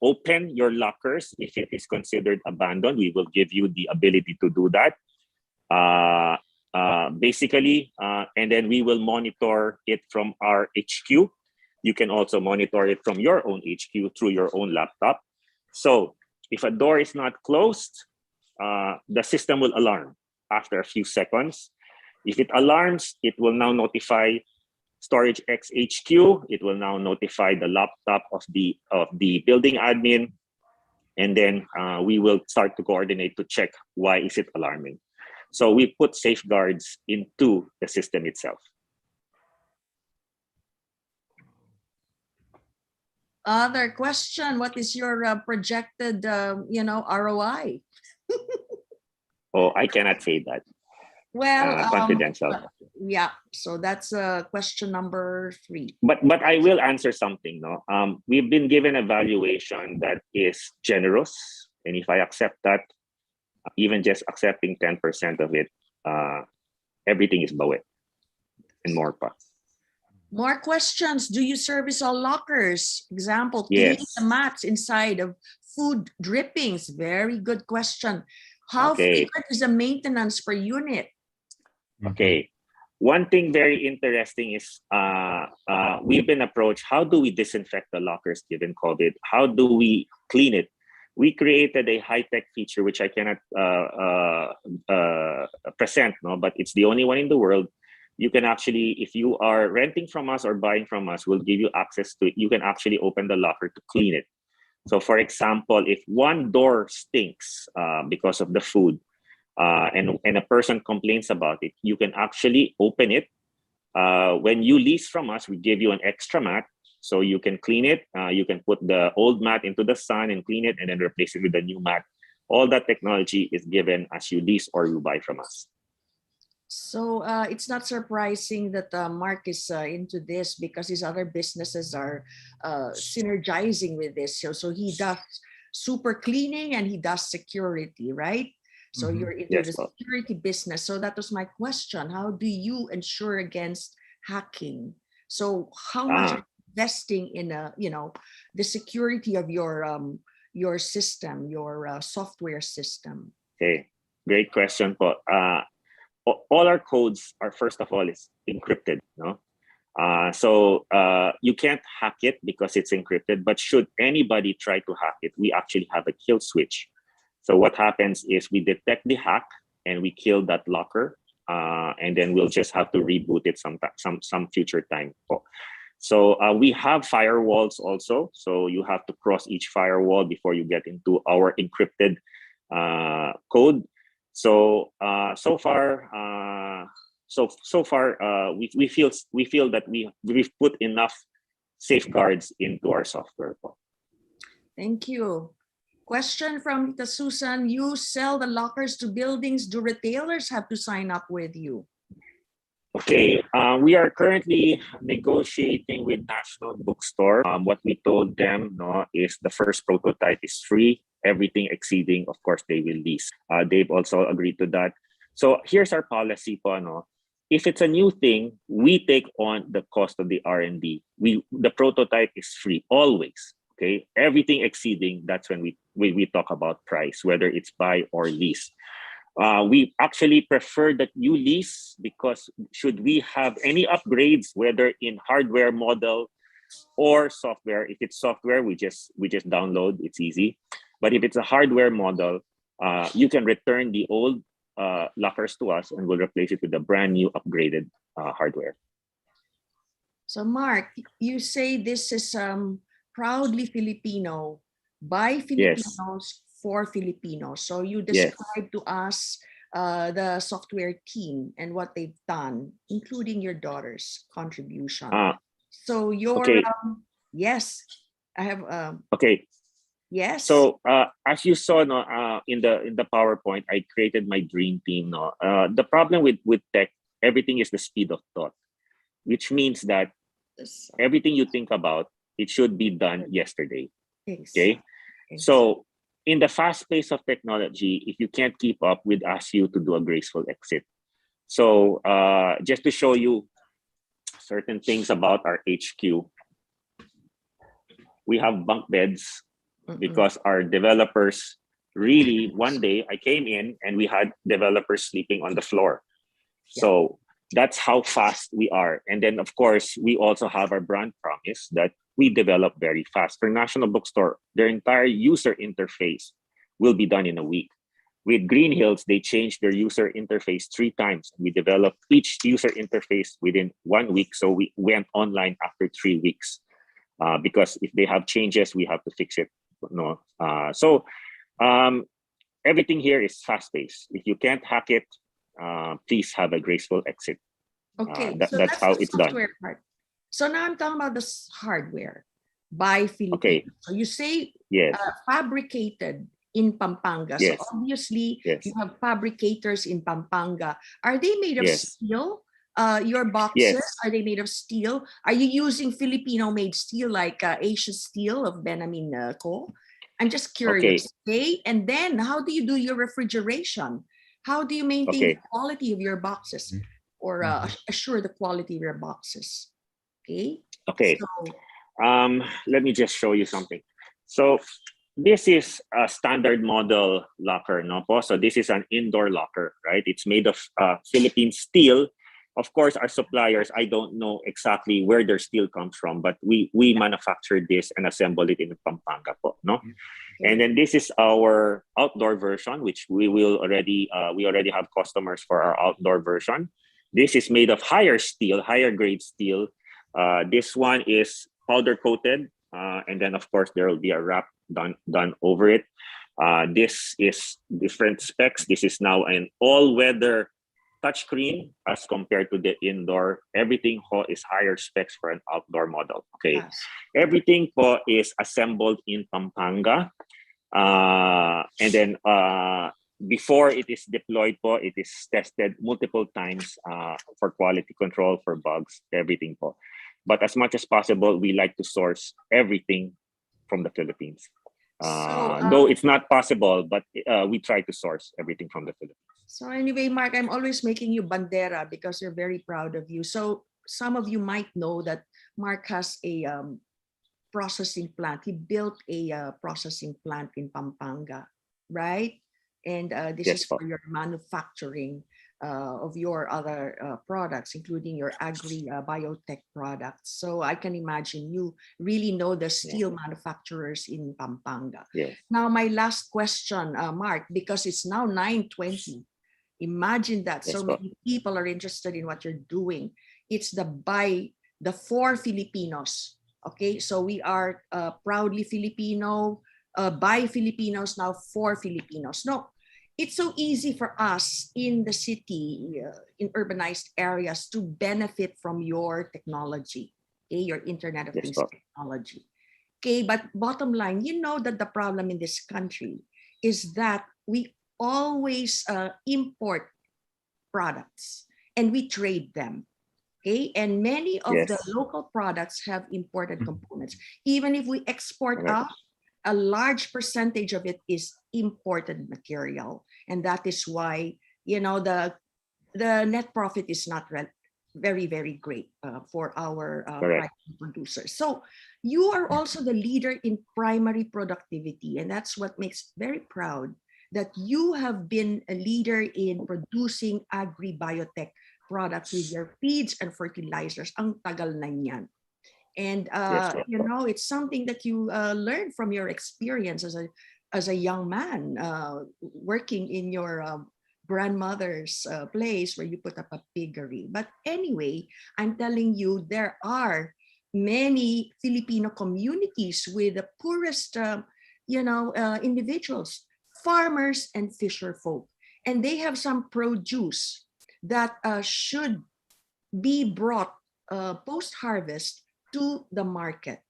open your lockers if it is considered abandoned. We will give you the ability to do that. Basically, and then we will monitor it from our HQ. You can also monitor it from your own HQ through your own laptop. So if a door is not closed, the system will alarm after a few seconds. If it alarms, it will now notify Storage X HQ. It will now notify the laptop of the building admin, and then we will start to coordinate to check why is it alarming. So we put safeguards into the system itself. Other question: what is your projected, ROI? Oh, I cannot say that. Well, Confidential. yeah. So that's question number 3. But I will answer something. No, we've been given a valuation that is generous, and if I accept that, even just accepting 10% of it, everything is bawi and more pa. More questions. Do you service all lockers? Example, clean Yes. the mats inside of food drippings. Very good question. How Okay. frequent is the maintenance per unit? Okay. One thing very interesting is we've been approached, how do we disinfect the lockers given COVID? How do we clean it? We created a high-tech feature, which I cannot present, no, but it's the only one in the world. You can actually, if you are renting from us or buying from us, we'll give you access to it. You can actually open the locker to clean it. So for example, if one door stinks because of the food, and a person complains about it, you can actually open it. When you lease from us, we give you an extra mat, so you can clean it. You can put the old mat into the sun and clean it, and then replace it with a new mat. All that technology is given as you lease or you buy from us. So it's not surprising that Mark is into this, because his other businesses are synergizing with this. So he does super cleaning and he does security, right? So you're into Yes, the security business. So that was my question. How do you ensure against hacking? So how much are you investing in the security of your system, your software system? Okay, great question, po. All our codes are, first of all, is encrypted, no? So you can't hack it because it's encrypted, but should anybody try to hack it, we actually have a kill switch. So what happens is we detect the hack and we kill that locker, and then we'll just have to reboot it some future time. So we have firewalls also. So you have to cross each firewall before you get into our encrypted code. So so far we feel that we've put enough safeguards into our software. Thank you. Question from Tita Susan. You sell the lockers to buildings. Do retailers have to sign up with you? Okay, we are currently negotiating with National Bookstore. What we told them, no, is the first prototype is free. Everything exceeding, of course, they will lease. They've also agreed to that. So here's our policy, po, no? If it's a new thing, we take on the cost of the R&D. The prototype is free always. Okay, everything exceeding, that's when we talk about price, whether it's buy or lease. We actually prefer that you lease, because should we have any upgrades, whether in hardware model or software, if it's software, we just download, it's easy. But if it's a hardware model, you can return the old lockers to us and we'll replace it with a brand new upgraded hardware. So Mark, you say this is proudly Filipino, by Filipinos, for Filipinos. So you describe to us the software team and what they've done, including your daughter's contribution. So your yes, I have okay. Yes. So as you saw, no, in the PowerPoint, I created my dream team. No, the problem with tech, everything is the speed of thought, which means that everything you think about, it should be done yesterday. Okay. So in the fast pace of technology, if you can't keep up, we'd ask you to do a graceful exit. So just to show you certain things about our HQ, we have bunk beds because our developers really, one day I came in and we had developers sleeping on the floor. So that's how fast we are. And then of course, we also have our brand promise that we develop very fast. For National Bookstore, their entire user interface will be done in a week. With Green Hills, they changed their user interface 3 times. We developed each user interface within 1 week. So we went online after 3 weeks because if they have changes, we have to fix it. No, everything here is fast-paced. If you can't hack it, please have a graceful exit. Okay, so that's how it's done. Part. So now I'm talking about this hardware by Filipinos. Okay. So you say yes. Fabricated in Pampanga. Yes. So obviously Yes. you have fabricators in Pampanga. Are they made of Yes. steel? Your boxes, Yes. are they made of steel? Are you using Filipino-made steel like Asia Steel of Benjamin Co? I'm just curious. Okay. And then how do you do your refrigeration? How do you maintain the quality of your boxes or assure the quality of your boxes? Okay. Okay. So, Let me just show you something. So this is a standard model locker, no po? So this is an indoor locker, right? It's made of Philippine steel. Of course, our suppliers, I don't know exactly where their steel comes from, but we manufacture this and assemble it in Pampanga po, no? And then this is our outdoor version, which we already have customers for our outdoor version. This is made of higher grade steel. This one is powder coated, and then of course there will be a wrap done over it. This is different specs. This is now an all-weather touchscreen as compared to the indoor. Everything po is higher specs for an outdoor model. Okay, yes. everything po is assembled in Pampanga, and then before it is deployed po, it is tested multiple times for quality control, for bugs, everything po. But as much as possible, we like to source everything from the Philippines. Though it's not possible, but we try to source everything from the Philippines. So anyway, Mark, I'm always making you bandera because we're very proud of you. So some of you might know that Mark has a processing plant. He built a processing plant in Pampanga, right? And this Yes, is po. for your manufacturing of your other products, including your agri-biotech products. So I can imagine you really know the steel manufacturers in Pampanga. Yes. Now, my last question, Mark, because it's now 9:20. Imagine that Yes, so po. many people are interested in what you're doing. It's the for Filipinos. Okay, so we are proudly Filipino, by Filipinos, now for Filipinos. No, it's so easy for us in the city, in urbanized areas, to benefit from your technology, okay, your Internet of Yes, Things po. technology. Okay, but bottom line, you know that the problem in this country is that we always import products and we trade them. Okay, and many of the Yes. local products have imported components. Even if we export Correct. out, a large percentage of it is imported material, and that is why the net profit is not very, very great for our Correct. private producers. So you are also the leader in primary productivity, and that's what makes very proud that you have been a leader in producing agri-biotech products with your feeds and fertilizers. Ang tagal na niyan. And Yes, po. it's something that you learn from your experience as a young man working in your grandmother's place where you put up a piggery. But anyway, I'm telling you, there are many Filipino communities with the poorest, individuals, farmers and fisher folk, and they have some produce that should be brought post-harvest to the market.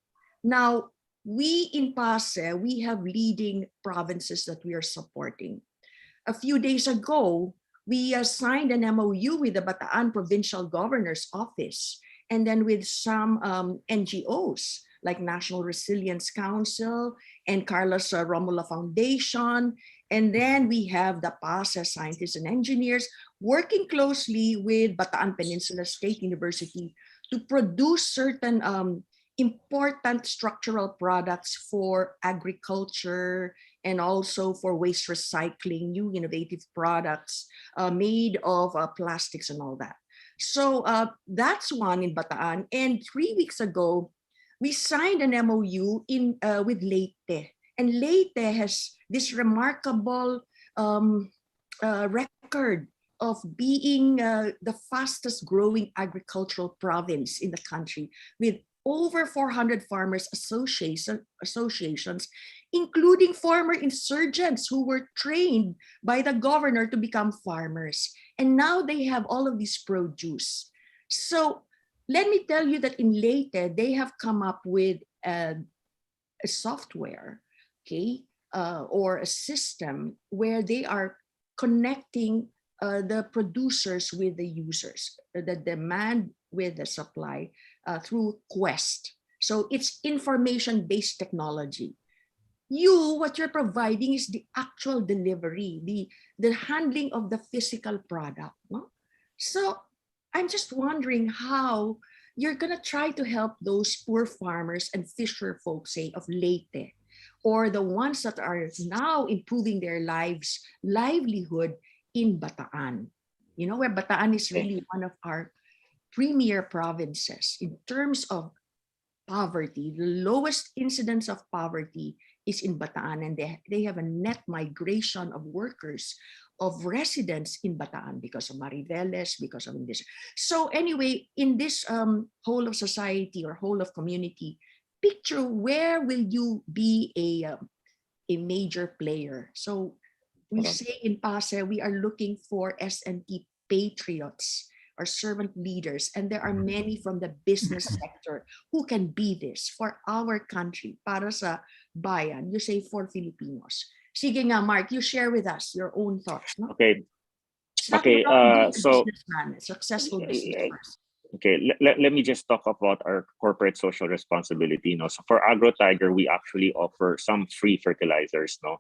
Now, we in PAASE, we have leading provinces that we are supporting. A few days ago, we signed an MOU with the Bataan Provincial Governor's Office and then with some NGOs like National Resilience Council and Carlos Romulo Foundation. And then we have the PAASE scientists and engineers working closely with Bataan Peninsula State University to produce certain important structural products for agriculture and also for waste recycling, new innovative products made of plastics and all that. So that's one in Bataan. And 3 weeks ago, we signed an MOU with Leyte. And Leyte has this remarkable record of being the fastest growing agricultural province in the country, with over 400 farmers associations, including former insurgents who were trained by the governor to become farmers. And now they have all of this produce. So let me tell you that in Leyte, they have come up with a software, okay, or a system where they are connecting the producers with the users, the demand with the supply through Quest. So it's information-based technology. What you're providing is the actual delivery, the handling of the physical product. No? So I'm just wondering how you're gonna try to help those poor farmers and fisher folks, say, of Leyte, or the ones that are now improving their livelihood in Bataan. You know, where Bataan is really one of our premier provinces in terms of poverty. The lowest incidence of poverty is in Bataan, and they have a net migration of workers, of residents in Bataan because of Mariveles, because of this. So anyway, in this whole of society or whole of community, picture where will you be a major player. So we say in PAASE, we are looking for S&T patriots or servant leaders, and there are many from the business sector who can be this for our country, para sa bayan. You say for Filipinos. Sige nga, Mark, you share with us your own thoughts. No? Okay. It's not Okay. about being a So businessman, a successful business person. okay, let me just talk about our corporate social responsibility. No, so for AgroTiger, we actually offer some free fertilizers. No,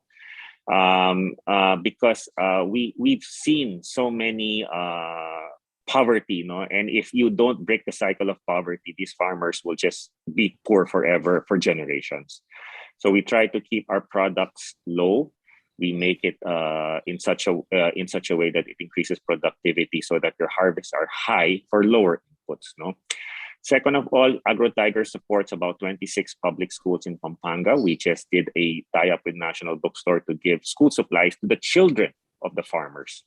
because we've seen so many poverty. No, and if you don't break the cycle of poverty, these farmers will just be poor forever for generations. So we try to keep our products low. We make it in such a way that it increases productivity, so that your harvests are high for lower inputs. No. Second of all, AgroTiger supports about 26 public schools in Pampanga. We just did a tie-up with National Bookstore to give school supplies to the children of the farmers.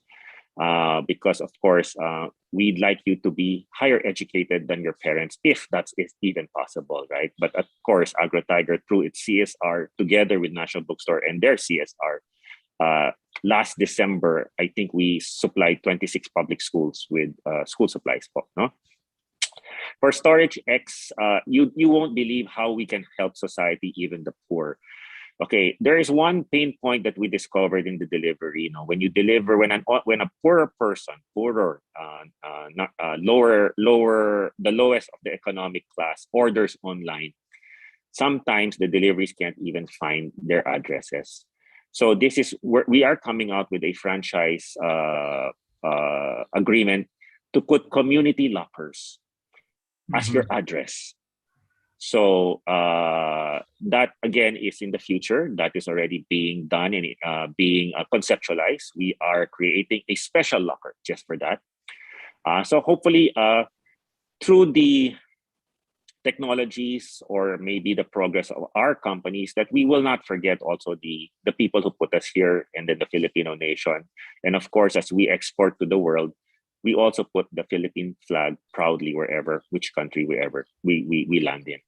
Because of course, we'd like you to be higher educated than your parents, if that's even possible, right? But of course, AgroTiger, through its CSR, together with National Bookstore and their CSR, last December, I think we supplied 26 public schools with school supplies. No? For Storage X, you won't believe how we can help society, even the poor. Okay, there is one pain point that we discovered in the delivery. You know, when you deliver, when a poorer person, the lowest of the economic class, orders online, sometimes the deliveries can't even find their addresses. So this is where we are coming out with a franchise agreement to put community lockers as your address. So that again is in the future. That is already being done and being conceptualized. We are creating a special locker just for that. So hopefully, through the technologies or maybe the progress of our companies, that we will not forget also the people who put us here and then the Filipino nation. And of course, as we export to the world, we also put the Philippine flag proudly wherever, which country we land in.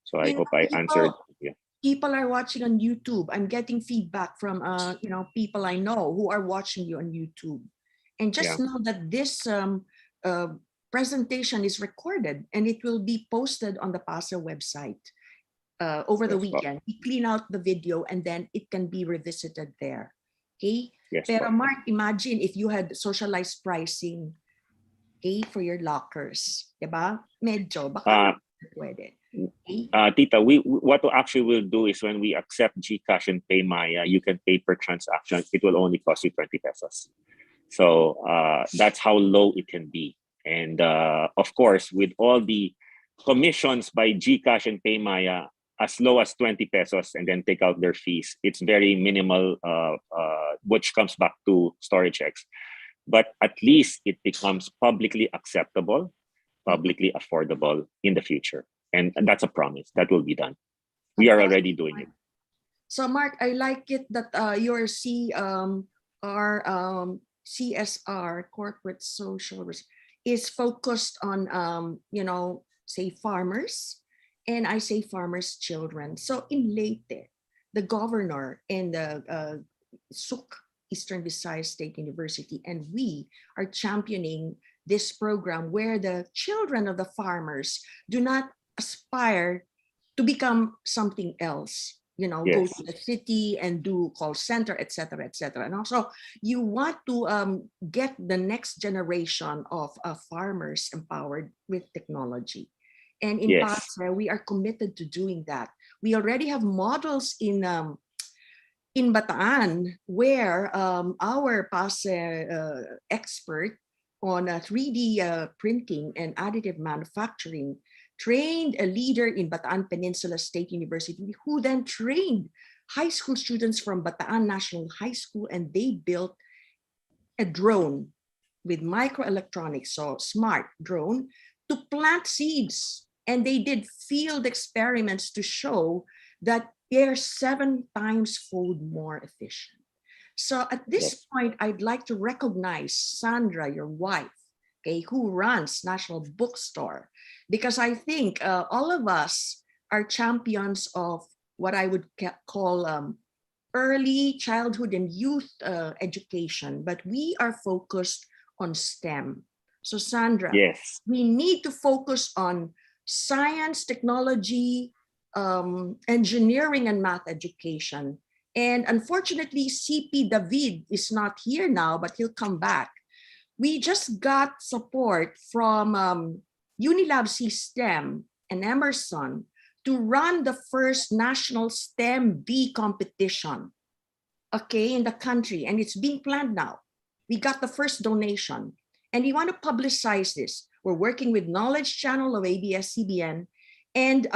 So I hope I answered. Yeah. People are watching on YouTube. I'm getting feedback from people I know who are watching you on YouTube. And just know that this presentation is recorded and it will be posted on the PAASE website over the weekend. We clean out the video and then it can be revisited there. Okay? Yes, Pero Mark, imagine if you had socialized pricing, okay, for your lockers. Diba? Medyo, baka pwede. Okay? Tita, what we actually will do is when we accept GCash and PayMaya, you can pay per transaction. It will only cost you 20 pesos. So that's how low it can be. And of course, with all the commissions by GCash and PayMaya, as low as 20 pesos and then take out their fees, it's very minimal, which comes back to Storage X. But at least it becomes publicly acceptable, publicly affordable in the future. And that's a promise that will be done. We are already doing it. So Mark, I like it that your CSR, corporate social, is focused on, say farmers, and I say farmers' children. So in Leyte, the governor and the SUK, Eastern Visayas State University, and we are championing this program where the children of the farmers do not aspire to become something else. You know, go Yes. to the city and do call center, etc., etc. And also, you want to get the next generation of farmers empowered with technology. And in Yes. PAASE, we are committed to doing that. We already have models in Bataan, where our PAASE expert on 3D printing and additive manufacturing trained a leader in Bataan Peninsula State University, who then trained high school students from Bataan National High School, and they built a drone with microelectronics, so smart drone, to plant seeds. And they did field experiments to show that they're 7 times fold more efficient. So at this point, I'd like to recognize Sandra, your wife, okay, who runs National Bookstore, because I think all of us are champions of what I would call early childhood and youth education, but we are focused on STEM. So Sandra, Yes. we need to focus on science, technology, engineering, and math education. And unfortunately, CP David is not here now, but he'll come back. We just got support from Unilab STEM and Emerson to run the first national STEM B competition, okay, in the country, and it's being planned now. We got the first donation, and we want to publicize this. We're working with Knowledge Channel of ABS-CBN, and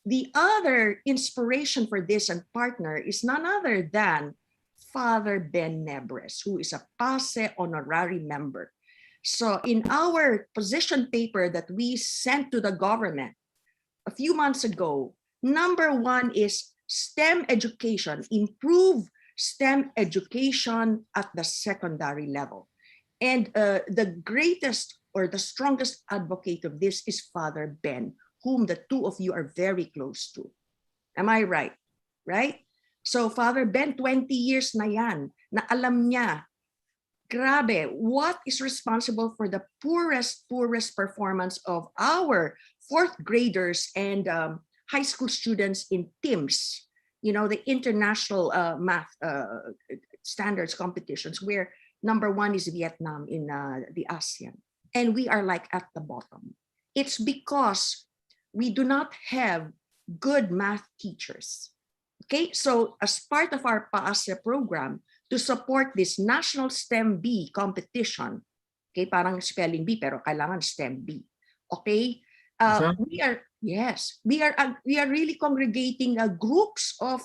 the other inspiration for this and partner is none other than Father Ben Nebres, who is a PAASE honorary member. So in our position paper that we sent to the government a few months ago, number 1 is STEM education, improve STEM education at the secondary level. And the greatest or the strongest advocate of this is Father Ben, whom the two of you are very close to. Am I right? Right? So Father Ben, 20 years na yan, na alam niya, grabe, what is responsible for the poorest performance of our 4th graders and high school students in TIMSS, you know, the international math standards competitions, where number 1 is Vietnam in the ASEAN. And we are like at the bottom. It's because we do not have good math teachers. Okay, so as part of our PAASE program to support this national STEM B competition, okay, parang spelling bee pero kailangan STEM B. Okay, we are really congregating groups of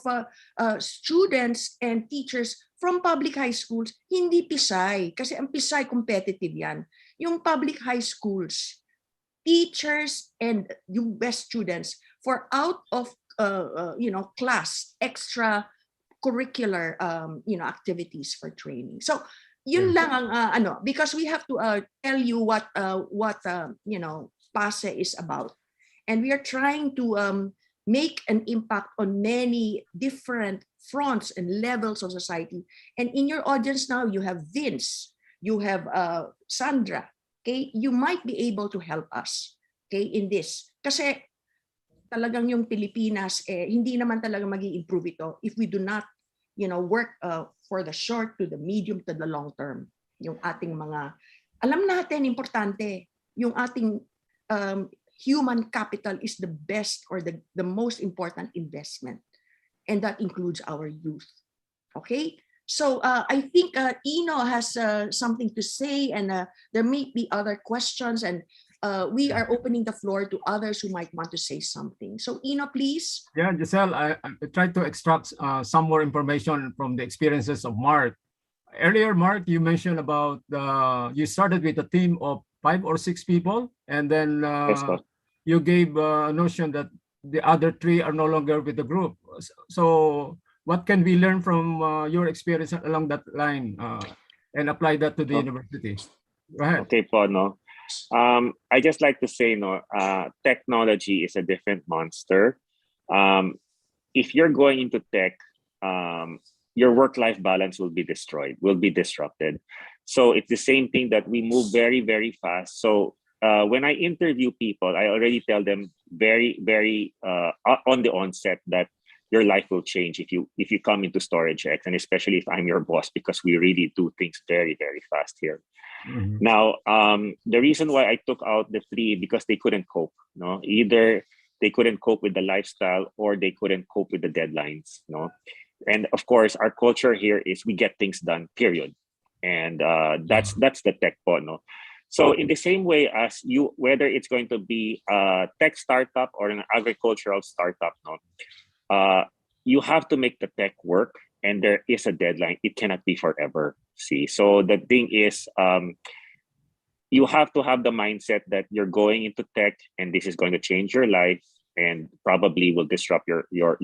students and teachers from public high schools, hindi Pisay, kasi ang Pisay competitive yan. Yung public high schools, teachers and yung best students for out of class extra curricular activities for training. So yun lang ang because we have to tell you what PAASE is about, and we are trying to make an impact on many different fronts and levels of society. And in your audience now, you have Vince, you have Sandra. Okay, you might be able to help us, okay, in this. Kasi talagang yung Pilipinas, hindi naman talaga mag-i-improve ito if we do not, work for the short to the medium to the long term. Yung ating mga, alam natin, importante, yung ating human capital is the best or the most important investment. And that includes our youth. Okay? So I think Ino has something to say, and there may be other questions, and we are opening the floor to others who might want to say something. So Ino, please. Yeah, Giselle, I tried to extract some more information from the experiences of Mark. Earlier, Mark, you mentioned about you started with a team of 5 or 6 people, and then you gave a notion that the other 3 are no longer with the group. So what can we learn from your experience along that line and apply that to the university? Go ahead. Okay, Pono. I just like to say, technology is a different monster. If you're going into tech, your work-life balance will be destroyed, will be disrupted. So it's the same thing that we move very, very fast. So when I interview people, I already tell them very, very on the onset that your life will change if you come into Storage X, and especially if I'm your boss, because we really do things very, very fast here. Now, the reason why I took out the 3 because they couldn't cope. No, either they couldn't cope with the lifestyle or they couldn't cope with the deadlines. No, and of course, our culture here is we get things done. Period. And that's the tech po, no. So in the same way as you, whether it's going to be a tech startup or an agricultural startup, no, you have to make the tech work, and there is a deadline. It cannot be forever. See, so the thing is, you have to have the mindset that you're going into tech, and this is going to change your life, and probably will disrupt your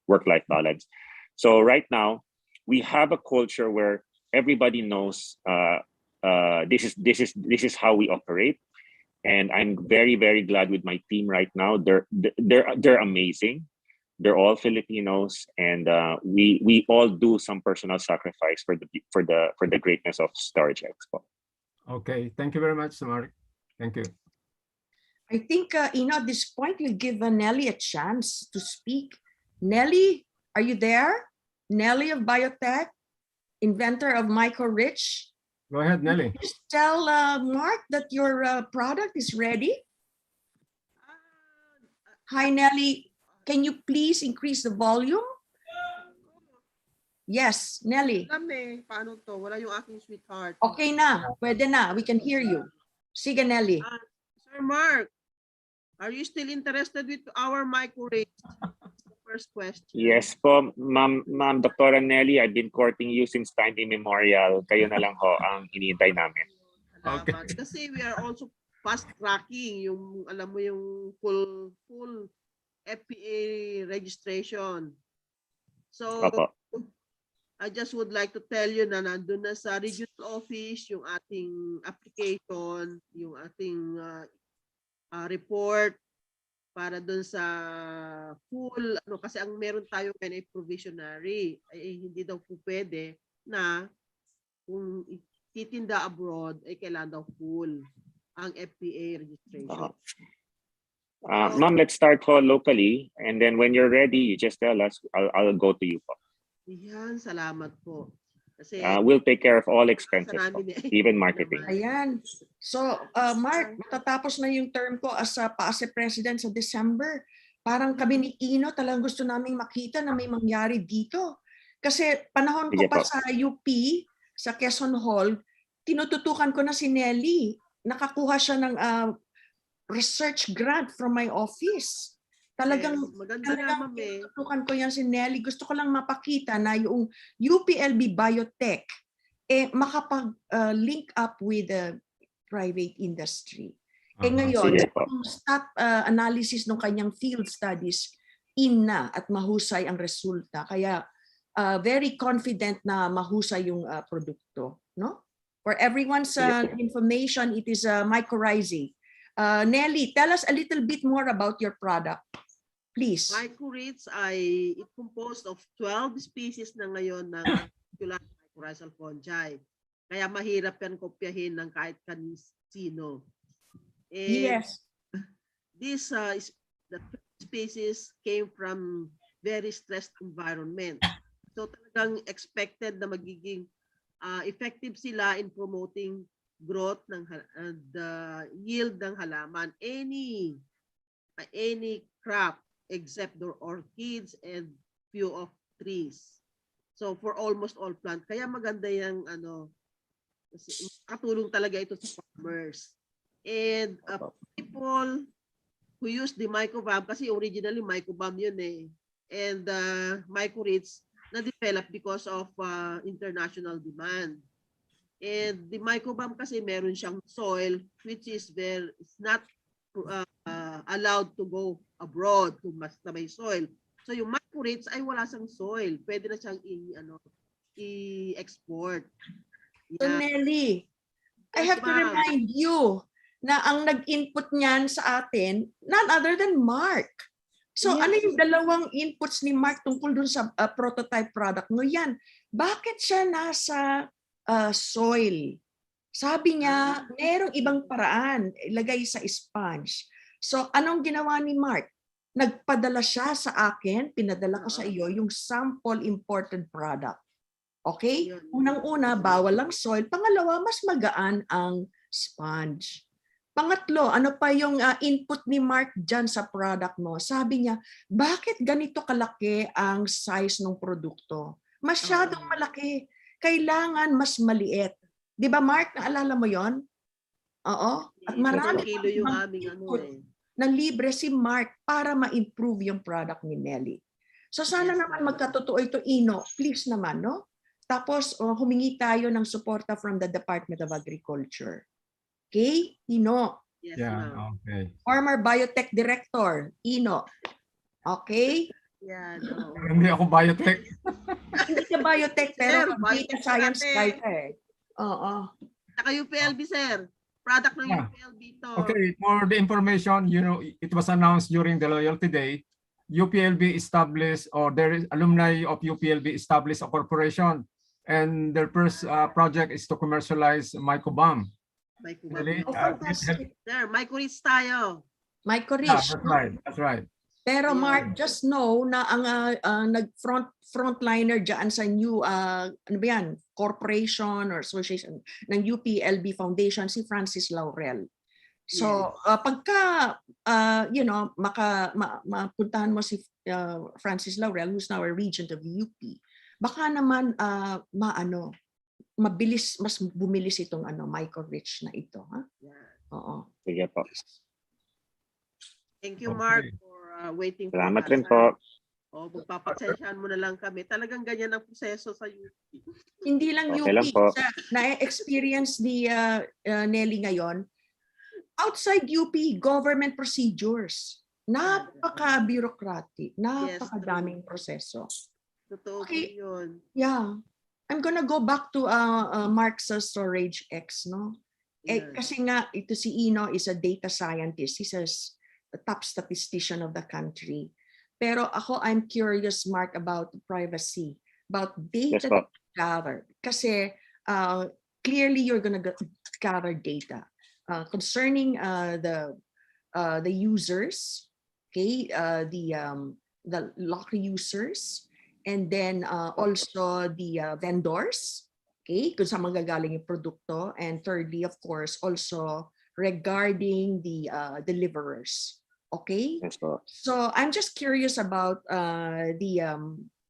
work-life balance. So right now, we have a culture where everybody knows this is how we operate, and I'm very, very glad with my team right now. They're amazing. They're all Filipinos, and we all do some personal sacrifice for the greatness of Storage Expo. Okay, thank you very much, Mark. Thank you. I think, at this point, we'll give Nelly a chance to speak. Nelly, are you there? Nelly of Biotech, inventor of MicroRich. Go ahead, Nelly. Just tell Mark that your product is ready. Hi, Nelly. Can you please increase the volume? Yes, Nelly. Paano to? Wala yung aking sweetheart. Okay na. Pwede na. We can hear you. Sige, Nelly. Sir Mark, are you still interested with our MicroRich? First question. Yes po, Ma'am Dr. Nelly, I've been courting you since time immemorial. Kayo na lang ho ang hinihintay namin. Okay. Kasi we are also fast tracking yung, alam mo, yung full FPA registration. So, Opo. I just would like to tell you na nandun na sa regional office yung ating application, yung ating report para dun sa full, kasi ang meron tayo ngayon ay provisionary, ay hindi daw po pwede na kung titinda abroad ay kailangan daw full ang FPA registration. Ma'am, let's start ho locally, and then when you're ready, you just tell us. I'll go to you po. Yan, salamat po. Kasi we'll take care of all expenses po, even marketing. Ayan. So, Mark, matatapos na yung term ko as a PAASE President sa December. Parang kami ni Ino talagang gusto naming makita na may mangyari dito. Kasi panahon ko pa sa UP, sa Quezon Hall, tinututukan ko na si Nelly. Nakakuha siya ng research grant from my office. Talagang tutukan ko yan si Nelly. Gusto ko lang mapakita na yung UPLB Biotech makapag-link up with the private industry. Ngayon, yung stat analysis ng kanyang field studies, na at mahusay ang resulta. Kaya very confident na mahusay yung produkto. No? For everyone's information, it is mycorrhizal. Nelly, tell us a little bit more about your product. Please. MicroRich ay it composed of 12 species na ngayon ng mycorrhizal fungi. Kaya mahirap yan kopyahin ng kahit sino. Yes. This the species came from very stressed environment. So talagang expected na magiging effective sila in promoting growth ng the yield ng halaman. Any crop except the orchids and few of trees. So for almost all plant. Kaya maganda yung katulong talaga ito sa farmers. And people who use the mycobam, kasi originally mycobam yun eh. And MicroRich na-develop because of international demand. And the mycobam kasi meron siyang soil which is it's not allowed to go abroad kung basta may soil. So yung MicroRich ay wala siyang soil. Pwede na siyang i-export. So Nelly, I have to remind you na ang nag-input niyan sa atin, none other than Mark. So ano yung dalawang inputs ni Mark tungkol dun sa prototype product mo yan? Bakit siya nasa soil? Sabi niya, merong ibang paraan, ilagay sa sponge. So, anong ginawa ni Mark? Nagpadala siya sa akin, pinadala ko sa iyo yung sample imported product. Okay? Unang-una, bawal ang soil. Pangalawa, mas magaan ang sponge. Pangatlo, ano pa yung input ni Mark dyan sa product mo? Sabi niya, bakit ganito kalaki ang size ng produkto? Masyadong malaki. Kailangan mas maliit. Di ba, Mark? Naalala mo yon? Oo. At marami kilo yung aming ano na libre si Mark para ma-improve yung product ni Nelly. So sana naman magkatotoo ito, Ino. Please naman, no? Tapos humingi tayo ng suporta from the Department of Agriculture. Okay? Ino. Yes, Yeah, ma'am. okay. Former Biotech Director, Ino. Okay? Yeah, no. Hindi ako biotech. Hindi ka biotech, pero Sir, data biotech science natin. guy ka eh. Oo. Saka UPLB, sir. Product ng Yeah. UPLB to. Okay, for the information, you know, it was announced during the Loyalty Day. UPLB established, or there is alumni of UPLB established a corporation, and their first project is to commercialize mycobam. Really? Oh, fantastic. Sir, mycorrhiz tayo. Mycorrhiz. Yeah, that's right. That's right. Pero Mark, just know na ang frontliner diyan sa new ano ba yan, corporation or association ng UPLB Foundation si Francis Laurel. So pagka you know, mapuntahan mo si Francis Laurel, who's now a regent of the UP, baka naman mabilis, mas bumilis itong mycorrhiz na ito, ha? Oo. Sige po. Thank you, Mark, for waiting for Salamat us. rin po. Magpapatsensyahan mo na lang kami. Talagang ganyan ang proseso sa UP. Hindi lang Okay UP. lang po. Na-experience ni Nelly ngayon, outside UP, government procedures. Napaka-bureaucratic. Napakadaming proseso. Totoo Okay. po yun. Yeah. I'm gonna go back to Mark's Storage X, no? Kasi nga, ito si Ino is a data scientist. He's a top statistician of the country. Pero ako, I'm curious, Mark, about privacy, about data that you gather. Kasi clearly you're gonna gather data concerning the users, okay, the locker users, and then also the vendors, okay, kung saan manggagaling yung produkto, and thirdly, of course, also regarding the deliverers. Okay, so I'm just curious about the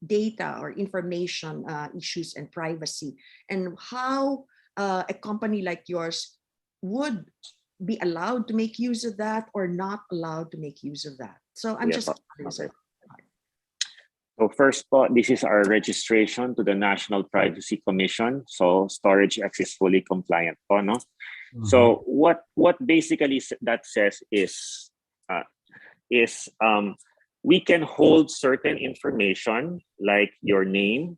data or information issues and privacy, and how a company like yours would be allowed to make use of that or not allowed to make use of that. So I'm just curious. Okay. So first po, this is our registration to the National Privacy Commission. So Storage X is fully compliant po, no? So what basically that says is we can hold certain information like your name,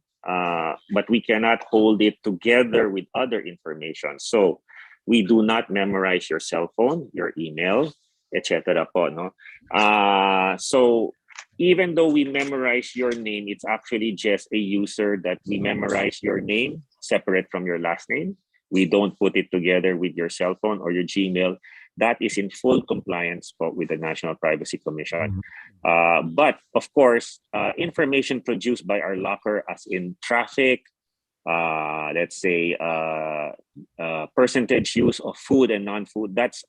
but we cannot hold it together with other information. So we do not memorize your cell phone, your email, etc. po, no? So even though we memorize your name, it's actually just a user that we memorize your name separate from your last name. We don't put it together with your cell phone or your Gmail. That is in full compliance with the National Privacy Commission. But of course, information produced by our locker, as in traffic, let's say percentage use of food and non-food, that's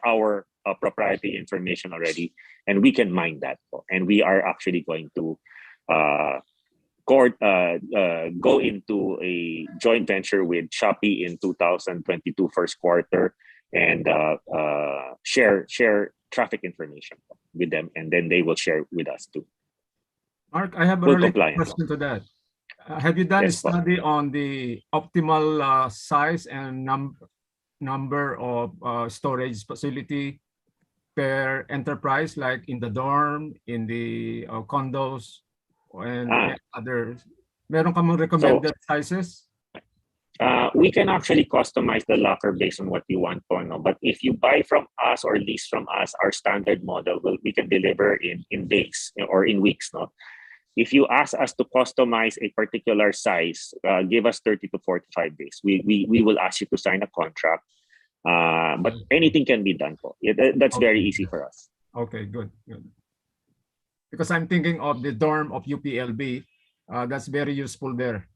our proprietary information already, and we can mine that. And we are actually going to go into a joint venture with Shopee in 2022 first quarter, and share traffic information with them, and then they will share with us too. Mark, I have a related question to that. Have you done a study on the optimal size and number of storage facility per enterprise, like in the dorm, in the condos, and others? Meron ka mong recommended sizes? We can actually customize the locker based on what you want, no? But if you buy from us or lease from us, our standard model we can deliver in days or in weeks, no? If you ask us to customize a particular size, give us 30 to 45 days. We will ask you to sign a contract. But anything can be done. That's very easy for us. Okay, good. Because I'm thinking of the dorm of UPLB. That's very useful there.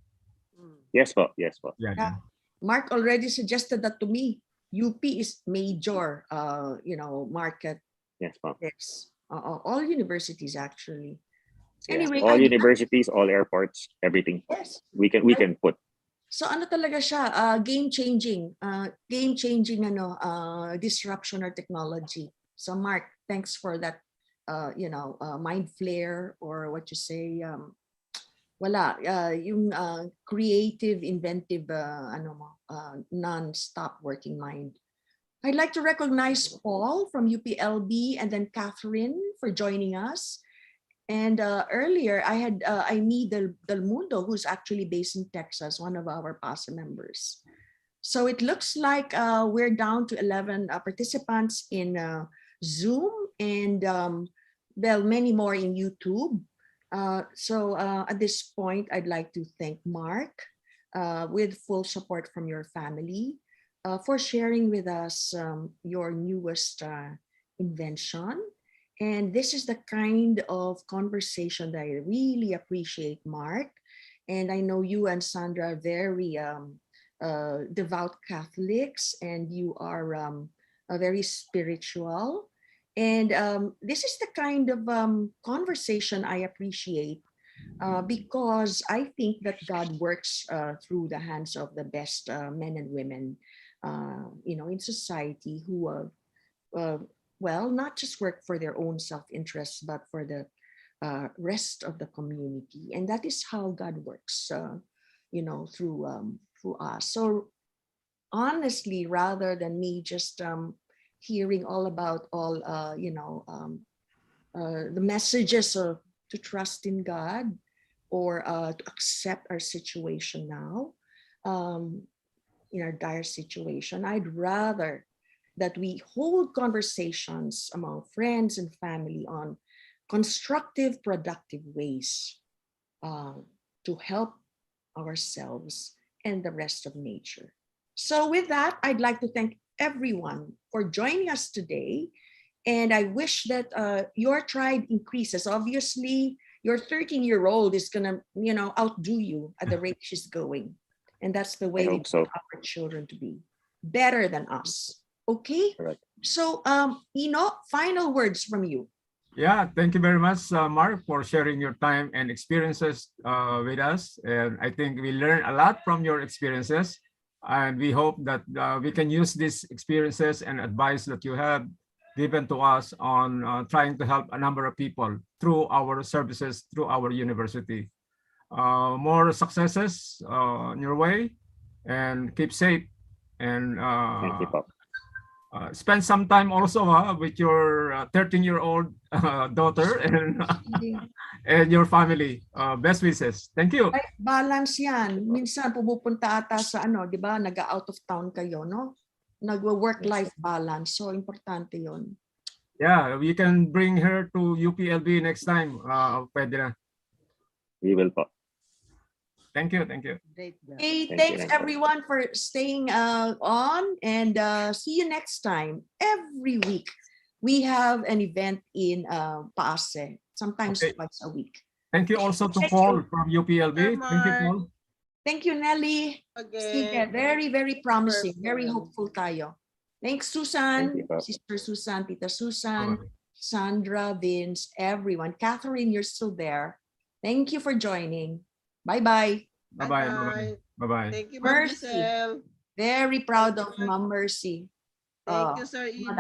Yes, po. Yes, po. Yeah. Mark already suggested that to me. UP is major, market. Yes, po. Yes. All universities actually. Yes, Anyway, all universities, all airports, everything. Yes. We can put. So ano talaga siya? Game changing disruption or technology. So Mark, thanks for that. Mind flare, or what you say, yung creative, inventive, non-stop working mind. I'd like to recognize Paul from UPLB and then Catherine for joining us. And earlier I had Aimee Del Mundo, who's actually based in Texas, one of our PAASE members. So it looks like we're down to 11 participants in Zoom, and many more in YouTube. So at this point, I'd like to thank Mark, with full support from your family, for sharing with us your newest invention. And this is the kind of conversation that I really appreciate, Mark. And I know you and Sandra are very devout Catholics, and you are very spiritual. And this is the kind of conversation I appreciate, because I think that God works through the hands of the best men and women, in society, who not just work for their own self-interest, but for the rest of the community. And that is how God works, through us. So honestly, rather than me just hearing all about the messages to trust in God, or to accept our situation now, in our dire situation, I'd rather that we hold conversations among friends and family on constructive, productive ways to help ourselves and the rest of nature. So with that, I'd like to thank everyone for joining us today. And I wish that your tribe increases. Obviously, your 13-year-old is going to, outdo you at the rate she's going. And that's the way we want our children to be, better than us. Okay? Correct. So, final words from you. Yeah, thank you very much, Mark, for sharing your time and experiences with us. And I think we learned a lot from your experiences. And we hope that we can use these experiences and advice that you have given to us on trying to help a number of people through our services, through our university. More successes on your way, and keep safe. And Thank you, Pop. spend some time also with your 13-year-old daughter and your family. Best wishes. Thank you. Life balance yan. Minsan pumupunta ata sa di ba, nag-out of town kayo, no? Nag-work-life balance. So, importante yon. Yeah, we can bring her to UPLB next time. Pwede na. We will, Pop. Thank you. Thank you. Hey, thanks everyone for staying on, and see you next time. Every week, we have an event in PAASE, sometimes twice a week. Thank you also to Paul from UPLB. Thank you, Paul. Thank you, Nelly. Sige, very, very promising. Very hopeful tayo. Thanks, Susan, Sister Susan, Tita Susan, Sandra, Vince, everyone. Catherine, you're still there. Thank you for joining. Bye-bye. Bye-bye. Bye-bye. Thank you, Mercy. Giselle. Very proud of Mom Mercy. Thank you, Sir Ino.